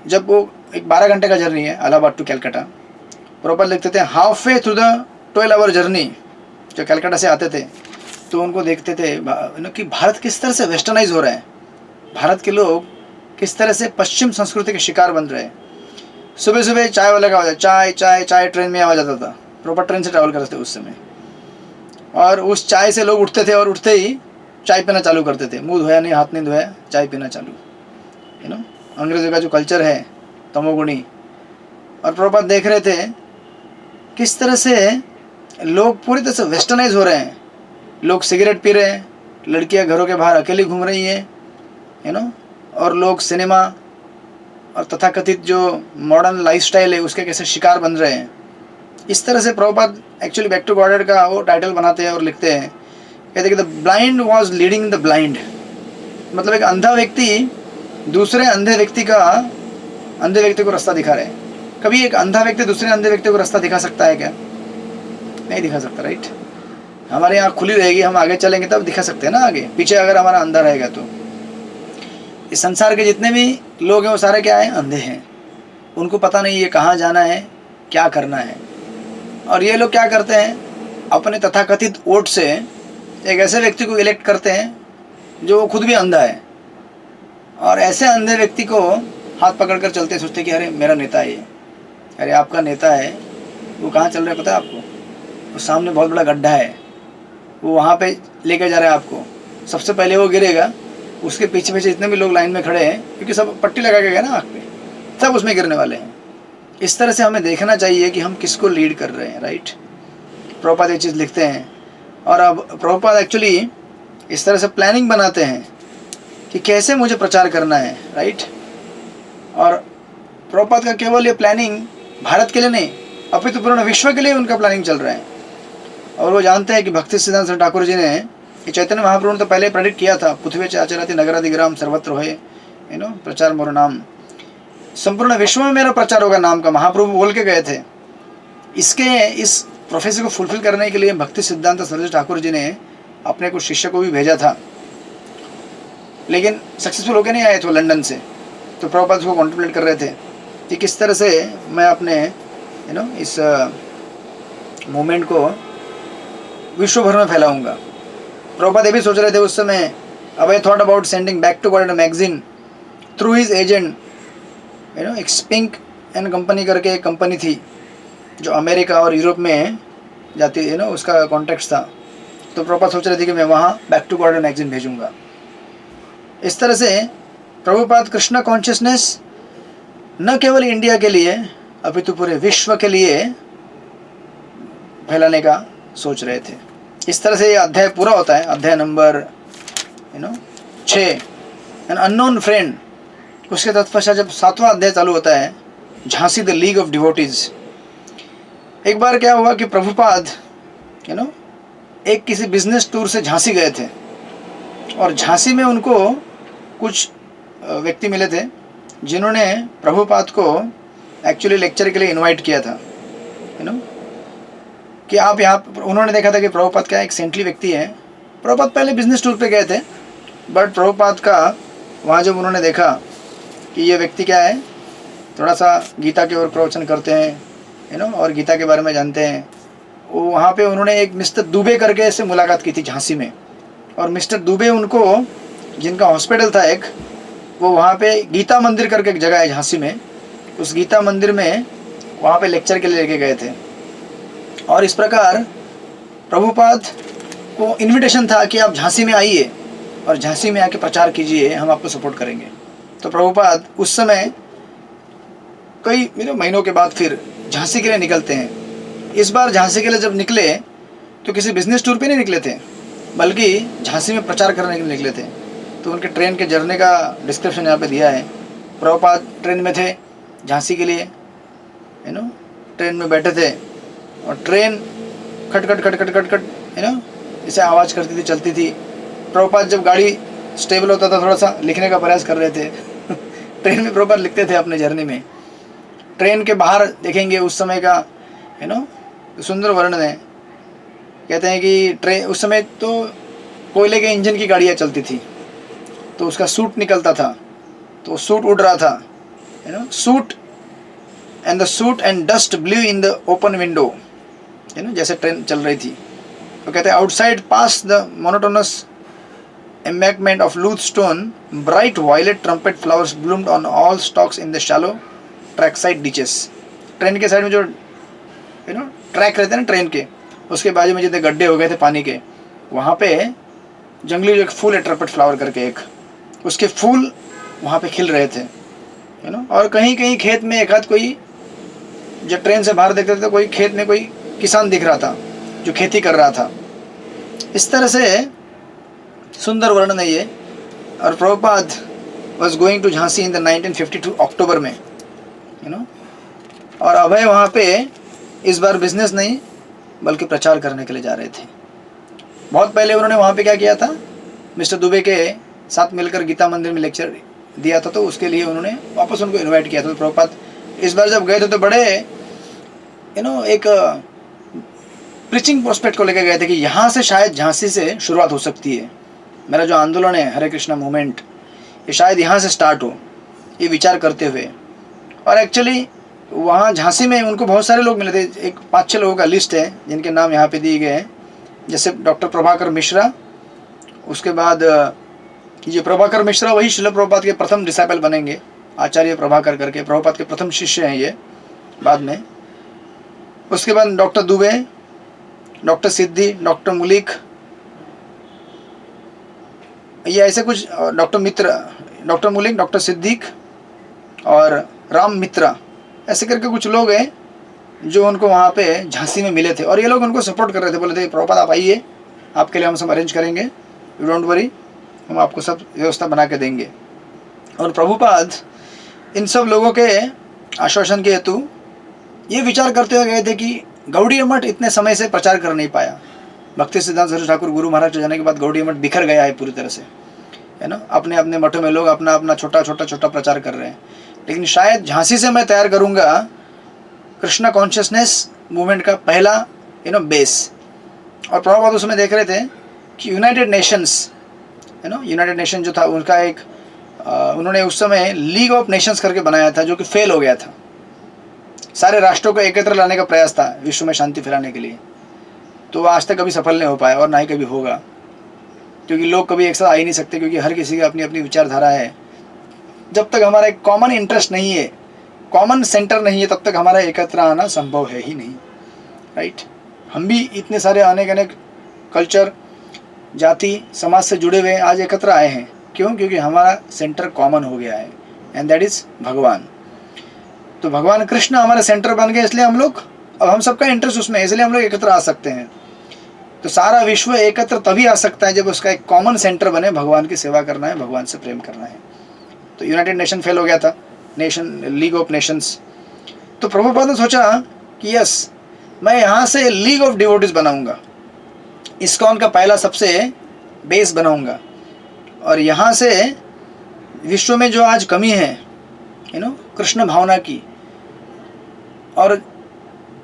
जब वो एक 12 घंटे का जर्नी है इलाहाबाद टू कलकत्ता, प्रभुपाद लिखते थे half way through the 12 hour journey. जो कलकत्ता से आते थे तो उनको देखते थे कि भारत किस तरह से वेस्टर्नाइज हो रहा है, भारत के लोग किस तरह से पश्चिम संस्कृति के शिकार बन रहे हैं। सुबह सुबह चाय वाला का आवाज़, चाय चाय चाय, ट्रेन में आवाज़ आता था। प्रभुपाद ट्रेन से ट्रैवल करते थे उस समय, और उस चाय से लोग उठते थे और उठते ही चाय पीना चालू करते थे। मुंह धोया नहीं, हाथ नहीं धोया, चाय पीना चालू। अंग्रेज़ों का जो कल्चर है तमोगुणी। और प्रभुपाद देख रहे थे किस तरह से लोग पूरी तरह से वेस्टर्नाइज हो रहे हैं। लोग सिगरेट पी रहे हैं, लड़कियां घरों के बाहर अकेली घूम रही हैं, और लोग सिनेमा और तथाकथित जो मॉडर्न लाइफस्टाइल है उसके कैसे शिकार बन रहे हैं। इस तरह से Prabhupada actually back to Godhead का वो टाइटल बनाते हैं और लिखते हैं, कहते हैं कि the blind was leading the blind. मतलब एक अंधा व्यक्ति दूसरे अंधे व्यक्ति को रास्ता दिखा रहे हैं। कभी एक अंधा व्यक्ति दूसरे अंधे व्यक्ति को रास्ता दिखा सकता है क्या? नहीं दिखा सकता, राइट। हमारी आँख खुली रहेगी, हम आगे चलेंगे तब दिखा सकते हैं ना आगे, पीछे अगर हमारा अंधा रहेगा तो। इस संसार के जितने भी लोग हैं वो सारे क्या हैं? अंधे हैं। उनको पता नहीं ये कहाँ जाना है, क्या करना है। और ये लोग क्या करते हैं, अपने तथाकथित वोट से एक ऐसे व्यक्ति को इलेक्ट करते हैं जो खुद भी अंधा है, और ऐसे अंधे व्यक्ति को हाथ पकड़कर चलते, सोचते कि अरे मेरा नेता है ये। अरे आपका नेता है, वो कहाँ चल रहा है पता है आपको? वो सामने बहुत बड़ा गड्ढा है, वो वहाँ पे लेकर जा रहा है आपको। सबसे पहले वो गिरेगा, उसके पीछे पीछे जितने भी लोग लाइन में खड़े हैं, क्योंकि सब पट्टी लगा के गए ना आँख पे, सब उसमें गिरने वाले हैं। इस तरह से हमें देखना चाहिए कि हम किसको लीड कर रहे हैं, राइट। प्रभुपाद ये चीज़ लिखते हैं। और अब प्रभुपाद एक्चुअली इस तरह से प्लानिंग बनाते हैं कि कैसे मुझे प्रचार करना है, राइट। और प्रभुपाद का केवल ये प्लानिंग भारत के लिए नहीं, अपितु पूर्ण विश्व के लिए उनका प्लानिंग चल रहा है। और वो जानते हैं कि भक्ति सिद्धांत सरस्वती ठाकुर जी ने ये चैतन्य महाप्रभु ने तो पहले प्रेडिक्ट किया था, पृथ्वी च आचरति नगरादिग्राम सर्वत्र होए, प्रचार मोर नाम, संपूर्ण विश्व में मेरा प्रचार होगा नाम का, महाप्रभु बोल के गए थे। इस प्रोफेसी को फुलफिल करने के लिए भक्ति सिद्धांत सरस्वती ठाकुर जी ने अपने कुछ शिष्य को भी भेजा था, लेकिन सक्सेसफुल होकर नहीं आए थे लंदन से। तो प्रभुपाद को कॉन्टेम्पलेट कर रहे थे कि किस तरह से मैं अपने इस मूवमेंट को विश्व भर में फैलाऊंगा। प्रभुपाद ये भी सोच रहे थे उस समय, अब I thought about sending back to Godhead magazine through his agent, एक स्पिंक एंड कंपनी करके एक कंपनी थी जो अमेरिका और यूरोप में जाती है, उसका कॉन्टेक्ट था। तो प्रभुपाद सोच रहे थे कि मैं वहाँ बैक टू गॉर्डन मैगजीन भेजूँगा। इस तरह से प्रभुपाद कृष्णा कॉन्शियसनेस न केवल इंडिया के लिए अपितु पूरे विश्व के लिए फैलाने का सोच रहे थे। इस तरह से ये अध्याय पूरा होता है। अध्याय नंबर 6, एन अननोन फ्रेंड। उसके तत्पश्चात जब 7वां अध्याय चालू होता है, Jhansi the league of devotees. एक बार क्या हुआ कि प्रभुपाद एक किसी बिजनेस टूर से झांसी गए थे, और झांसी में उनको कुछ व्यक्ति मिले थे जिन्होंने प्रभुपाद को एक्चुअली लेक्चर के लिए इनवाइट किया था। कि आप यहाँ, उन्होंने देखा था कि प्रभुपाद क्या एक सेंटली व्यक्ति है। प्रभुपाद पहले बिजनेस टूर पे गए थे, बट प्रभुपाद का वहाँ जब उन्होंने देखा कि ये व्यक्ति क्या है, थोड़ा सा गीता की ओर प्रवचन करते हैं और गीता के बारे में जानते हैं, वो वहाँ पे उन्होंने एक मिस्टर दुबे करके से मुलाकात की थी झांसी में। और मिस्टर दुबे उनको, जिनका हॉस्पिटल था एक, वो वहाँ पे गीता मंदिर करके एक जगह है झांसी में, उस गीता मंदिर में वहाँ पे लेक्चर के लिए लेके गए थे। और इस प्रकार प्रभुपाद को इनविटेशन था कि आप झांसी में आइए और झांसी में आके प्रचार कीजिए, हम आपको सपोर्ट करेंगे। तो प्रभुपाद उस समय कई महीनों के बाद फिर झांसी के लिए निकलते हैं। इस बार झांसी के लिए जब निकले तो किसी बिजनेस टूर पे नहीं निकले थे, बल्कि झांसी में प्रचार करने के लिए निकले थे। तो उनके ट्रेन के जर्नी का डिस्क्रिप्शन यहाँ पे दिया है। प्रभुपाद ट्रेन में थे झांसी के लिए, ट्रेन में बैठे थे और ट्रेन खट खट खट खट खट खट इसे आवाज़ करती थी, चलती थी। प्रभुपाद जब गाड़ी स्टेबल होता था थोड़ा सा लिखने का प्रयास कर रहे थे ट्रेन में प्रभुपाद लिखते थे अपने जर्नी में। ट्रेन के बाहर देखेंगे उस समय का सुंदर वर्णन है। कहते हैं कि ट्रेन उस समय तो कोयले के इंजन की गाड़ियाँ चलती थी, तो उसका सूट निकलता था, तो सूट उड़ रहा था, suit and dust blue in the open window, जैसे ट्रेन चल रही थी। तो कहते हैं outside pass the monotonous embankment of loose stone, bright violet trumpet flowers bloomed on all stalks in the shallow trackside ditches। Train के side में जो ट्रैक रहते हैं ना ट्रेन के, उसके बाजू में जितने गड्ढे हो गए थे पानी के, वहाँ पे जंगली जो एक फूल है ट्रम्पेट फ्लावर करके एक, उसके फूल वहाँ पे खिल रहे थे। और कहीं कहीं खेत में एक आध कोई, जब ट्रेन से बाहर देखते थे कोई खेत में कोई किसान दिख रहा था जो खेती कर रहा था। इस तरह से सुंदर वर्णन है ये। और Prabhupada was going to Jhansi in the 1952 October में, और अभय वहाँ पे इस बार बिजनेस नहीं बल्कि प्रचार करने के लिए जा रहे थे। बहुत पहले उन्होंने वहाँ पे क्या किया था, मिस्टर दुबे के साथ मिलकर गीता मंदिर में लेक्चर दिया था, तो उसके लिए उन्होंने वापस उनको इनवाइट किया था। तो प्रभुपाद इस बार जब गए थे तो बड़े एक प्रीचिंग प्रोस्पेक्ट को लेकर गए थे कि यहाँ से शायद झांसी से शुरुआत हो सकती है, मेरा जो आंदोलन है हरे कृष्णा मूवमेंट, ये शायद यहाँ से स्टार्ट हो, ये विचार करते हुए। और एक्चुअली वहाँ झांसी में उनको बहुत सारे लोग मिले थे। एक 5-6 लोगों का लिस्ट है जिनके नाम यहाँ पे दिए गए हैं, जैसे डॉक्टर प्रभाकर मिश्रा। उसके बाद ये प्रभाकर मिश्रा वही शिल प्रभुपाद के प्रथम डिसाइपल बनेंगे, आचार्य प्रभाकर करके, प्रभुपाद के प्रथम शिष्य हैं ये बाद में। उसके बाद डॉक्टर दुबे, डॉक्टर सिद्धि, डॉक्टर मुलिक, ये ऐसे कुछ, डॉक्टर मित्र, डॉक्टर मुलिक, डॉक्टर सिद्दीक और राम मित्रा, ऐसे करके कुछ लोग हैं जो उनको वहाँ पे झांसी में मिले थे। और ये लोग उनको सपोर्ट कर रहे थे, बोले थे प्रभुपाद आप आइए, आपके लिए हम सब अरेंज करेंगे, यू डोंट वरी, हम आपको सब व्यवस्था बना के देंगे। और प्रभुपाद इन सब लोगों के आश्वासन के हेतु ये विचार करते हुए गए थे कि गौड़ीय मठ इतने समय से प्रचार कर नहीं पाया। भक्ति सिद्धांत सरस्वती ठाकुर गुरु महाराज के जाने के बाद गौड़ीय मठ बिखर गया है पूरी तरह से, अपने अपने मठों में लोग अपना अपना छोटा प्रचार कर रहे हैं। लेकिन शायद झांसी से मैं तैयार करूँगा कृष्णा कॉन्शियसनेस मूवमेंट का पहला बेस। और प्रभुपाद उसमें देख रहे थे कि यूनाइटेड नेशन जो था उनका एक उन्होंने उस समय लीग ऑफ नेशंस करके बनाया था, जो कि फेल हो गया था। सारे राष्ट्रों को एकत्र लाने का प्रयास था विश्व में शांति फैलाने के लिए, तो आज तक कभी सफल नहीं हो पाया और ना ही कभी होगा, क्योंकि लोग कभी एक साथ आ ही नहीं सकते, क्योंकि हर किसी की अपनी अपनी विचारधारा है। जब तक हमारा एक कॉमन इंटरेस्ट नहीं है, कॉमन सेंटर नहीं है, तब तक हमारा एकत्र आना संभव है ही नहीं, राइट। हम भी इतने सारे अनेक कल्चर, जाति, समाज से जुड़े हुए आज एकत्र आए हैं। क्यों? क्योंकि हमारा सेंटर कॉमन हो गया है, एंड दैट इज़ भगवान। तो भगवान कृष्ण हमारे सेंटर बन गए, इसलिए हम लोग, अब हम सबका इंटरेस्ट उसमें है, इसलिए हम लोग एकत्र आ सकते हैं। तो सारा विश्व एकत्र तभी आ सकता है जब उसका एक कॉमन सेंटर बने, भगवान की सेवा करना है, भगवान से प्रेम करना है। तो यूनाइटेड नेशन फेल हो गया था, लीग ऑफ नेशंस। तो प्रभुपाद ने सोचा कि यस, मैं यहाँ से लीग ऑफ डिवोटीज बनाऊंगा, इस्कॉन का पहला सबसे बेस बनाऊंगा, और यहाँ से विश्व में जो आज कमी है कृष्ण भावना की, और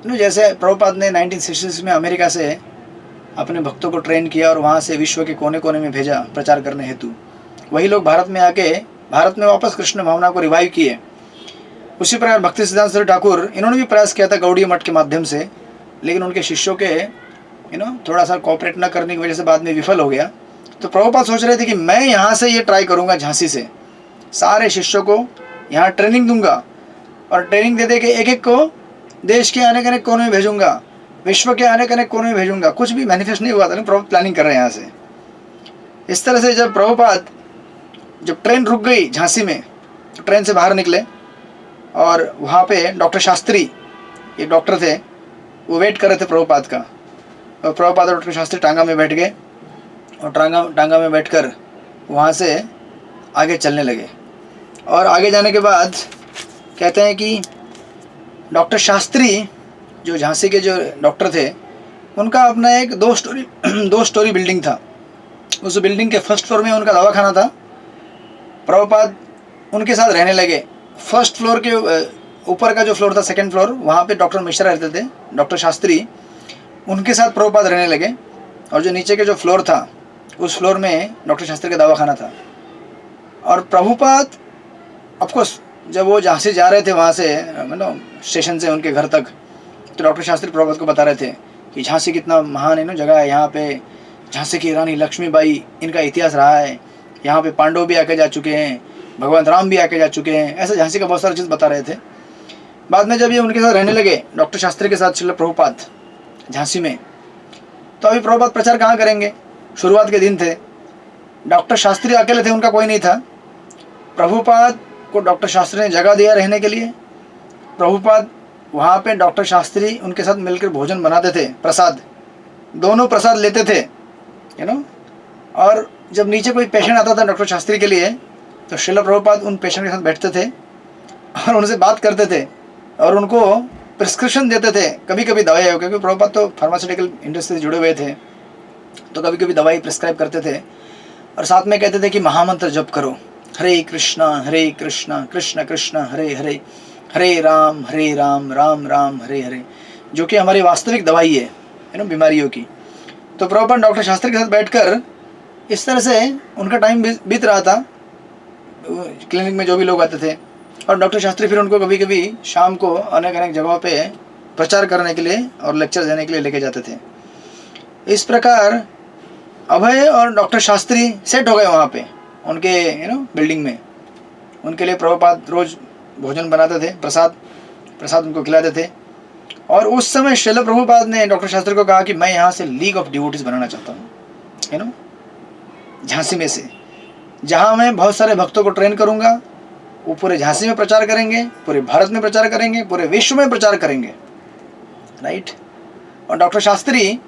जैसे प्रभुपाद ने 1966 में अमेरिका से अपने भक्तों को ट्रेन किया और वहाँ से विश्व के कोने कोने में भेजा प्रचार करने हेतु, वही लोग भारत में आके भारत में वापस कृष्ण भावना को रिवाइव किए। उसी प्रकार भक्ति सिद्धांत सरस्वती ठाकुर, इन्होंने भी प्रयास किया था गौड़ीय मठ के माध्यम से, लेकिन उनके शिष्यों के थोड़ा सा कोऑपरेट न करने की वजह से बाद में विफल हो गया। तो प्रभुपाद सोच रहे थे कि मैं यहाँ से ये ट्राई करूँगा, झांसी से सारे शिष्यों को यहाँ ट्रेनिंग दूंगा, और ट्रेनिंग दे दे के एक एक को देश के अनेक अनेक कोने में भेजूंगा, विश्व के अनेक अनेक कोने में भेजूंगा। कुछ भी मैनिफेस्ट नहीं हुआ था, लेकिन प्रभुपाद प्लानिंग कर रहे हैं यहाँ से। इस तरह से जब प्रभुपाद, जब ट्रेन रुक गई झांसी में, तो ट्रेन से बाहर निकले, और वहाँ पे डॉक्टर शास्त्री, एक डॉक्टर थे, वो वेट कर रहे थे प्रभुपाद का, और प्रभुपाद और डॉक्टर शास्त्री टांगा में बैठ गए, और टांगा में बैठकर वहाँ से आगे चलने लगे। और आगे जाने के बाद कहते हैं कि डॉक्टर शास्त्री, जो झांसी के जो डॉक्टर थे, उनका अपना एक दो स्टोरी बिल्डिंग था। उस बिल्डिंग के फर्स्ट फ्लोर में उनका दवाखाना था। प्रभुपाद उनके साथ रहने लगे। फर्स्ट फ्लोर के ऊपर का जो फ्लोर था, सेकंड फ्लोर, वहाँ पे डॉक्टर मिश्रा रहते थे, डॉक्टर शास्त्री, उनके साथ प्रभुपाद रहने लगे। और जो नीचे के जो फ्लोर था, उस फ्लोर में डॉक्टर शास्त्री का दवाखाना था। और प्रभुपाद ऑफकोर्स जब वो झांसी जा रहे थे वहाँ से स्टेशन से उनके घर तक, तो डॉक्टर शास्त्री प्रभुपाद को बता रहे थे कि झांसी कितना महान जगह है। यहाँ पे झांसी की रानी लक्ष्मीबाई, इनका इतिहास रहा है, यहाँ पे पांडव भी आके जा चुके हैं, भगवान राम भी आके जा चुके हैं। ऐसे झांसी का बहुत सारी चीज़ बता रहे थे। बाद में जब ये उनके साथ रहने लगे, डॉक्टर शास्त्री के साथ श्रील प्रभुपाद झांसी में, तो अभी प्रभुपाद प्रचार कहाँ करेंगे? शुरुआत के दिन थे, डॉक्टर शास्त्री अकेले थे, उनका कोई नहीं था। प्रभुपाद को डॉक्टर शास्त्री ने जगह दिया रहने के लिए। प्रभुपाद वहाँ पे डॉक्टर शास्त्री उनके साथ मिलकर भोजन बनाते थे, प्रसाद, दोनों प्रसाद लेते थे और जब नीचे कोई पेशेंट आता था डॉक्टर शास्त्री के लिए, तो श्रील प्रभुपाद उन पेशेंट के साथ बैठते थे और उनसे बात करते थे और उनको प्रिस्क्रिप्शन देते थे। कभी कभी दवाई, क्योंकि प्रभुपाद तो फार्मास्यूटिकल इंडस्ट्री से जुड़े हुए थे, तो कभी कभी दवाई प्रिस्क्राइब करते थे और साथ में कहते थे कि महामंत्र जप करो, हरे कृष्णा कृष्ण कृष्ण हरे हरे, हरे राम राम राम हरे हरे, जो कि हमारी वास्तविक दवाई है बीमारियों की। तो प्रभुपाद डॉक्टर शास्त्री के साथ बैठकर इस तरह से उनका टाइम बीत रहा था क्लिनिक में, जो भी लोग आते थे। और डॉक्टर शास्त्री फिर उनको कभी कभी शाम को अनेक अनेक जगहों पे प्रचार करने के लिए और लेक्चर देने के लिए लेके जाते थे। इस प्रकार अभय और डॉक्टर शास्त्री सेट हो गए वहाँ पे उनके बिल्डिंग में। उनके लिए प्रभुपाद रोज भोजन बनाते थे, प्रसाद उनको खिलाते थे। और उस समय श्रील प्रभुपाद ने डॉक्टर शास्त्री को कहा कि मैं यहाँ से लीग ऑफ डिवोटीज बनाना चाहता हूँ झांसी में से, जहाँ मैं बहुत सारे भक्तों को ट्रेन करूँगा। वो पूरे झांसी में प्रचार करेंगे, पूरे भारत में प्रचार करेंगे, पूरे विश्व में प्रचार करेंगे, राइट। और डॉक्टर शास्त्री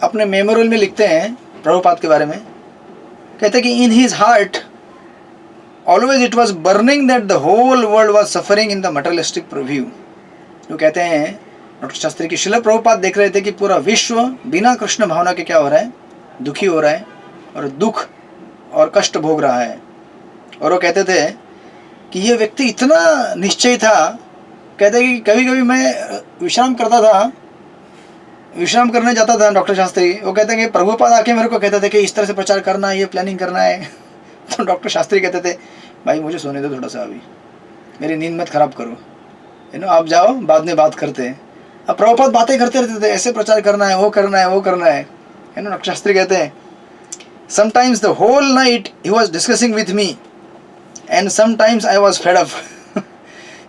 अपने मेमोरियल में लिखते हैं प्रभुपाद के बारे में, कहते हैं कि in his heart always it was burning that the whole world was suffering in the materialistic preview. जो कहते हैं डॉक्टर शास्त्री की श्रील प्रभुपाद देख रहे थे कि पूरा विश्व बिना कृष्ण भावना के क्या हो रहा है, दुखी हो रहा है और दुख और कष्ट भोग रहा है। और वो कहते थे कि ये व्यक्ति इतना निश्चय था, कहते कि कभी कभी मैं विश्राम करने जाता था डॉक्टर शास्त्री, वो कहते हैं कि प्रभुपाद आके मेरे को कहते थे कि इस तरह से प्रचार करना है, ये प्लानिंग करना है। तो डॉक्टर शास्त्री कहते थे भाई मुझे सोने दो थोड़ा सा, अभी मेरी नींद मत खराब करो, आप जाओ, बाद में बात करते हैं। अब प्रभुपाद बातें करते रहते थे, ऐसे प्रचार करना है, वो करना है। डॉक्टर शास्त्री कहते हैं sometimes the whole night he was discussing with me and sometimes I was fed up.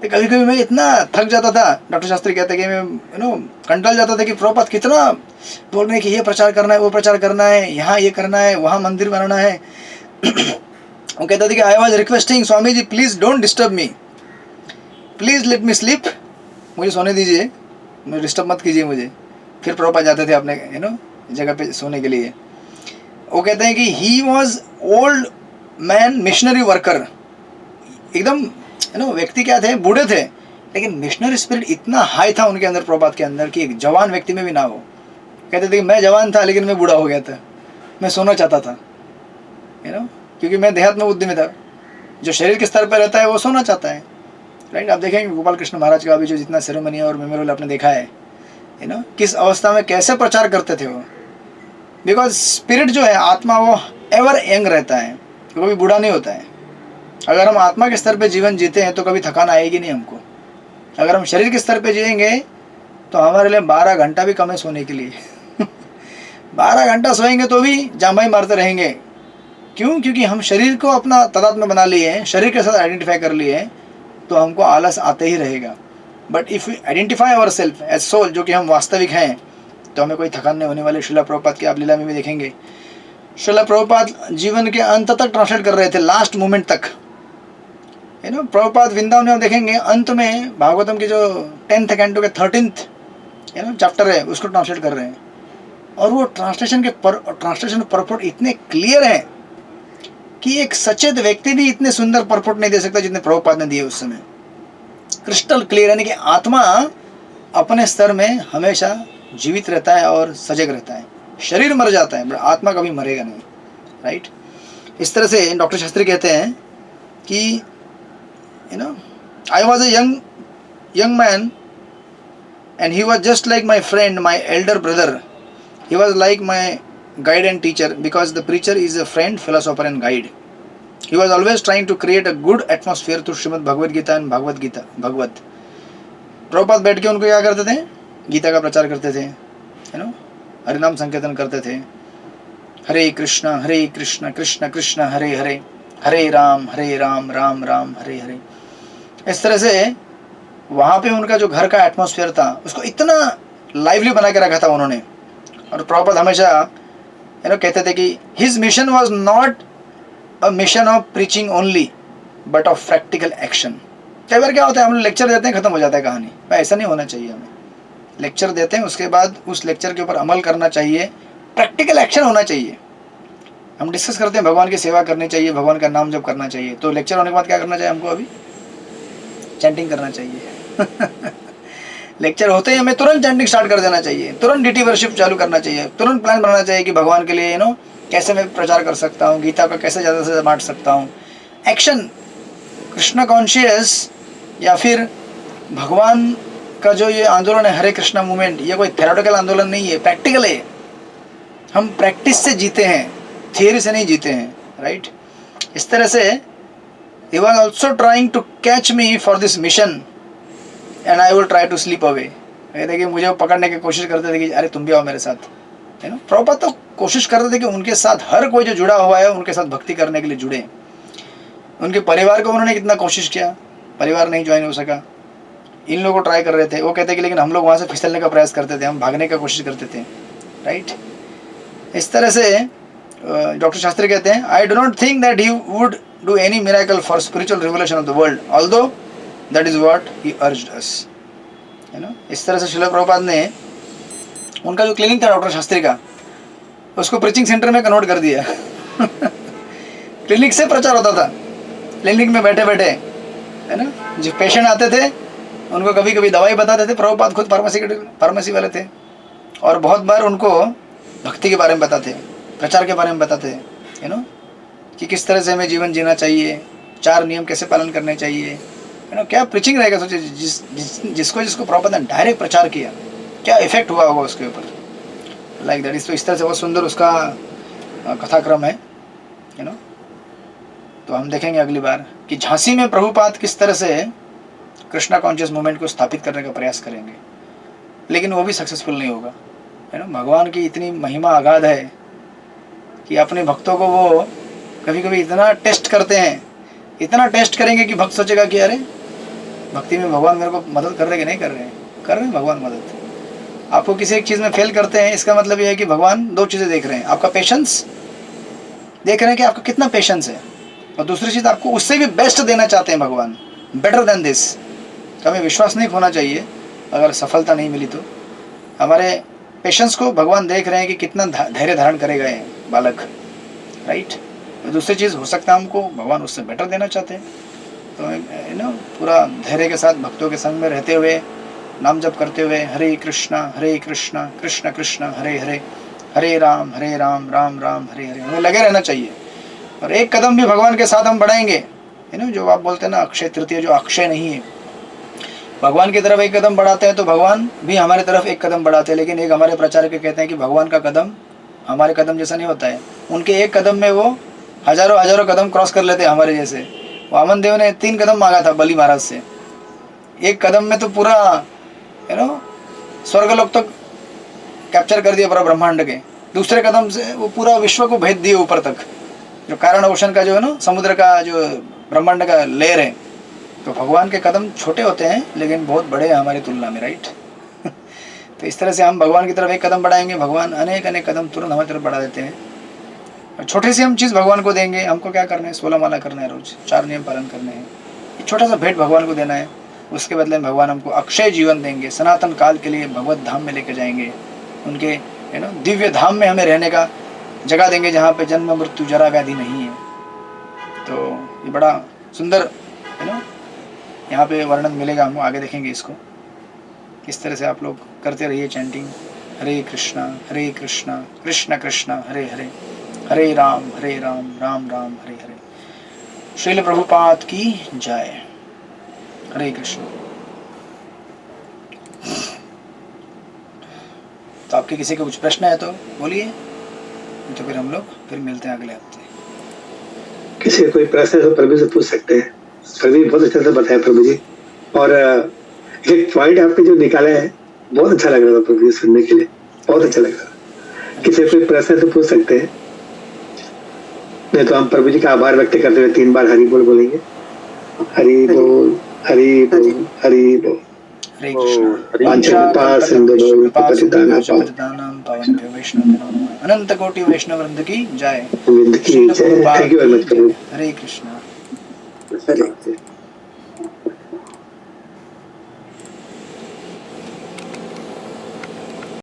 कभी कभी मैं इतना थक जाता था, डॉक्टर शास्त्री कहते हैं कि मैं कंटाल जाता था कि प्रभुपाद कितना बोल रहे हैं कि ये प्रचार करना है, वो प्रचार करना है, यहाँ ये करना है, वहाँ मंदिर बनाना है। वो कहता था कि I was requesting Swami ji please don't disturb me. Please let me sleep, मुझे सोने दीजिए, मुझे डिस्टर्ब मत कीजिए मुझे। फिर प्रभुपाद जाते थे अपने जगह पे सोने के लिए। वो कहते हैं कि he was old man missionary worker, एकदम व्यक्ति क्या थे, बूढ़े थे, लेकिन मिशनरी स्पिरिट इतना हाई था उनके अंदर, प्रभुपाद के अंदर, कि एक जवान व्यक्ति में भी ना हो। कहते थे कि मैं जवान था लेकिन मैं बूढ़ा हो गया था, मैं सोना चाहता था, क्योंकि मैं देहात्म बुद्धि में था। जो शरीर के स्तर पर रहता है वो सोना चाहता है, राइट। आप देखेंगे गोपाल कृष्ण महाराज का अभी जो जितना सेरेमनी और मेमोरियल आपने देखा है, किस अवस्था में कैसे प्रचार करते थे वो। बिकॉज स्पिरिट जो है, आत्मा, वो एवर यंग रहता है, कभी बूढ़ा नहीं होता है। अगर हम आत्मा के स्तर पे जीवन जीते हैं तो कभी थकान आएगी नहीं हमको। अगर हम शरीर के स्तर पे जिएंगे तो हमारे लिए 12 घंटा भी कम है सोने के लिए 12 घंटा सोएंगे तो भी जामाई मारते रहेंगे। क्यों? क्योंकि हम शरीर को अपना तादाद में बना लिए हैं, शरीर के साथ आइडेंटिफाई कर लिए हैं, तो हमको आलस आते ही रहेगा। But if we identify our self as soul, जो कि हम वास्तविक हैं, तो हमें कोई थकान नहीं होने वाली। श्रीला प्रभुपाद की आप लीला में भी देखेंगे, श्रीला प्रभुपाद जीवन के अंत तक ट्रांसलेट कर रहे थे, लास्ट मोमेंट तक। प्रभुपाद वृंदावन में देखेंगे अंत में भागवतम की जो 10th कैंटो के 13th चैप्टर है, उसको ट्रांसलेट कर रहे हैं। और वो ट्रांसलेशन परपोर्ट इतने क्लियर हैं कि एक सचेत व्यक्ति भी इतने सुंदर परपोर्ट नहीं दे सकता जितने प्रभुपाद ने दिए उस समय। क्रिस्टल क्लियर, यानी कि आत्मा अपने स्तर में हमेशा जीवित रहता है और सजग रहता है। शरीर मर जाता है, बट आत्मा कभी मरेगा नहीं, राइट। इस तरह से डॉक्टर शास्त्री कहते हैं कि I was a young man and he was just like my friend, my elder brother. He was like my guide and teacher, because the preacher is a friend, philosopher and guide. He was always trying to create a good atmosphere through Srimad Bhagavad Gita and Bhagavad. Prabhupada बैठ के उनको क्या करते थे? गीता का प्रचार करते थे, हरिनाम संकीर्तन करते थे, हरे कृष्णा कृष्ण कृष्ण हरे हरे, हरे राम राम राम हरे हरे। इस तरह से वहाँ पे उनका जो घर का एटमॉस्फेयर था उसको इतना लाइवली बना के रखा था उन्होंने। और प्रभुपाद हमेशा कहते थे कि his mission was not a mission of preaching only but of practical action. कई बार क्या होता है, हम लेक्चर देते हैं, खत्म हो जाता है कहानी। ऐसा नहीं होना चाहिए। हमें लेक्चर देते हैं, उसके बाद उस लेक्चर के ऊपर अमल करना चाहिए, प्रैक्टिकल एक्शन होना चाहिए। हम डिस्कस करते हैं भगवान की सेवा करनी चाहिए, भगवान का नाम जप करना चाहिए, तो लेक्चर होने के बाद क्या करना चाहिए हमको? अभी चैंटिंग करना चाहिए लेक्चर होते ही हमें तुरंत चैंटिंग स्टार्ट कर देना चाहिए, तुरंत डीटी वर्शिप चालू करना चाहिए, तुरंत प्लान बनाना चाहिए कि भगवान के लिए कैसे मैं प्रचार कर सकता हूँ, गीता का कैसे ज़्यादा से ज़्यादा बांट सकता हूँ। एक्शन, कृष्णा कॉन्शियस या फिर भगवान का जो ये आंदोलन है, हरे कृष्णा मूवमेंट, ये कोई थेरोटिकल आंदोलन नहीं है, प्रैक्टिकल है। हम प्रैक्टिस से जीते हैं, थियरी से नहीं जीते हैं, राइट। इस तरह से he was also trying to catch me for this mission and I will try to slip away। कहते कि मुझे पकड़ने की कोशिश करते थे कि अरे तुम भी आओ मेरे साथ, प्रभुपाद तो कोशिश करते थे कि उनके साथ हर कोई जो जुड़ा हुआ है उनके साथ भक्ति करने के लिए जुड़े। उनके परिवार को उन्होंने कितना कोशिश किया, परिवार नहीं ज्वाइन हो सका। इन लोगों को ट्राई कर रहे थे, वो कहते कि लेकिन हम लोग वहाँ से फिसलने का प्रयास करते थे, हम भागने का कोशिश करते थे, राइट। इस तरह से डॉक्टर शास्त्री कहते हैं, I do not think that he would do any miracle for spiritual revolution of the world, although that is what he urged us. इस तरह से श्रील प्रभुपाद ने उनका जो क्लिनिक था डॉक्टर शास्त्री का, उसको प्रीचिंग सेंटर में कन्वर्ट कर दिया क्लिनिक से प्रचार होता था, क्लिनिक में बैठे बैठे, जो पेशेंट आते थे उनको कभी कभी दवाई बताते थे। प्रभुपाद खुद फार्मेसी वाले थे, और बहुत बार उनको भक्ति के बारे में बताते, प्रचार के बारे में बताते, कि किस तरह से हमें जीवन जीना चाहिए, 4 नियम कैसे पालन करने चाहिए, क्या प्रीचिंग रहेगा। सोचिए जिसको प्रभुपाद ने डायरेक्ट प्रचार किया, क्या इफेक्ट हुआ होगा उसके ऊपर, लाइक दैट इज। तो इस तरह से बहुत सुंदर उसका कथाक्रम है, तो हम देखेंगे अगली बार कि झांसी में प्रभुपाद किस तरह से कृष्णा कॉन्शियस मूवमेंट को स्थापित करने का प्रयास करेंगे, लेकिन वो भी सक्सेसफुल नहीं होगा, भगवान की इतनी महिमा अगाध है कि अपने भक्तों को वो कभी कभी इतना टेस्ट करते हैं, इतना टेस्ट करेंगे कि भक्त सोचेगा कि अरे भक्ति में भगवान मेरे को मदद कर रहे कि नहीं कर रहे हैं, कर रहे हैं भगवान मदद। आपको किसी एक चीज़ में फेल करते हैं, इसका मतलब ये है कि भगवान 2 चीज़ें देख रहे हैं, आपका पेशेंस देख रहे हैं कि आपका कितना पेशेंस है, और दूसरी चीज़ आपको उससे भी बेस्ट देना चाहते हैं भगवान, बेटर देन दिस। तो हमें विश्वास नहीं खोना चाहिए अगर सफलता नहीं मिली तो। हमारे पेशेंस को भगवान देख रहे हैं कि कितना धैर्य धारण करेगा ये बालक, राइट। तो दूसरी चीज़ हो सकता है हमको भगवान उससे बेटर देना चाहते हैं, तो पूरा धैर्य के साथ भक्तों के संग में रहते हुए, नाम जप करते हुए, हरे कृष्णा कृष्ण कृष्ण हरे हरे, हरे राम राम राम हरे हरे, हमें लगे रहना चाहिए। और एक कदम भी भगवान के साथ हम बढ़ाएंगे, जो आप बोलते हैं ना अक्षय तृतीय, जो अक्षय नहीं है, भगवान की तरफ एक कदम बढ़ाते हैं तो भगवान भी हमारी तरफ एक कदम बढ़ाते हैं। लेकिन एक हमारे प्रचारक कहते हैं कि भगवान का कदम हमारे कदम जैसा नहीं होता है, उनके एक कदम में वो हजारों कदम क्रॉस कर लेते हैं हमारे जैसे। वामन देव ने 3 कदम मांगा था बलि महाराज से, एक कदम में तो पूरा स्वर्गलोक तक कैप्चर कर दिया पूरा ब्रह्मांड के, दूसरे कदम से वो पूरा विश्व को भेज दिए ऊपर तक, जो कारण ओशन का जो है ना, समुद्र का जो ब्रह्मांड का लेयर है। तो भगवान के कदम छोटे होते हैं लेकिन बहुत बड़े हैं हमारी तुलना में, राइट। तो इस तरह से हम भगवान की तरफ एक कदम बढ़ाएंगे, भगवान अनेक कदम तुरंत हमारी तरफ बढ़ा देते हैं। और छोटे से हम चीज़ भगवान को देंगे, हमको क्या करना है, 16 माला करना है रोज, 4 नियम पालन करने हैं, एक छोटा सा भेंट भगवान को देना है। उसके बदले में भगवान हमको अक्षय जीवन देंगे, सनातन काल के लिए भगवत धाम में लेके जाएंगे, उनके दिव्य धाम में हमें रहने का जगह देंगे जहाँ पे जन्म मृत्यु जरा व्याधि नहीं है। तो ये बड़ा सुंदर यहाँ पे वर्णन मिलेगा, हम आगे देखेंगे इसको किस तरह से। आप लोग करते रहिए चैंटिंग, हरे कृष्णा कृष्ण कृष्ण हरे हरे, हरे राम राम राम हरे हरे। श्रील प्रभुपाद की जय। हरे कृष्ण। तो आपके किसी को कुछ प्रश्न है तो बोलिए, तो फिर हम लोग फिर मिलते हैं अगले हफ्ते। किसी को कोई प्रश्न है तो प्रभु से पूछ सकते हैं। प्रभु बहुत अच्छे से बताया प्रभु जी, और एक पॉइंट आपने जो निकाला है बहुत अच्छा लग रहा था प्रभु जी, सुनने के लिए बहुत अच्छा लग रहा। किसी कोई प्रश्न है तो पूछ सकते हैं, नहीं तो हम प्रभु जी का आभार व्यक्त करते हुए 3 बार हरि बोल बोलेंगे। हरि बोल हरि बोल हरि बोल। हरे कृष्ण। अनंत कोटि वैष्णव वृंद की जय। Thank you very much Prabhu. Hare Krishna. Hare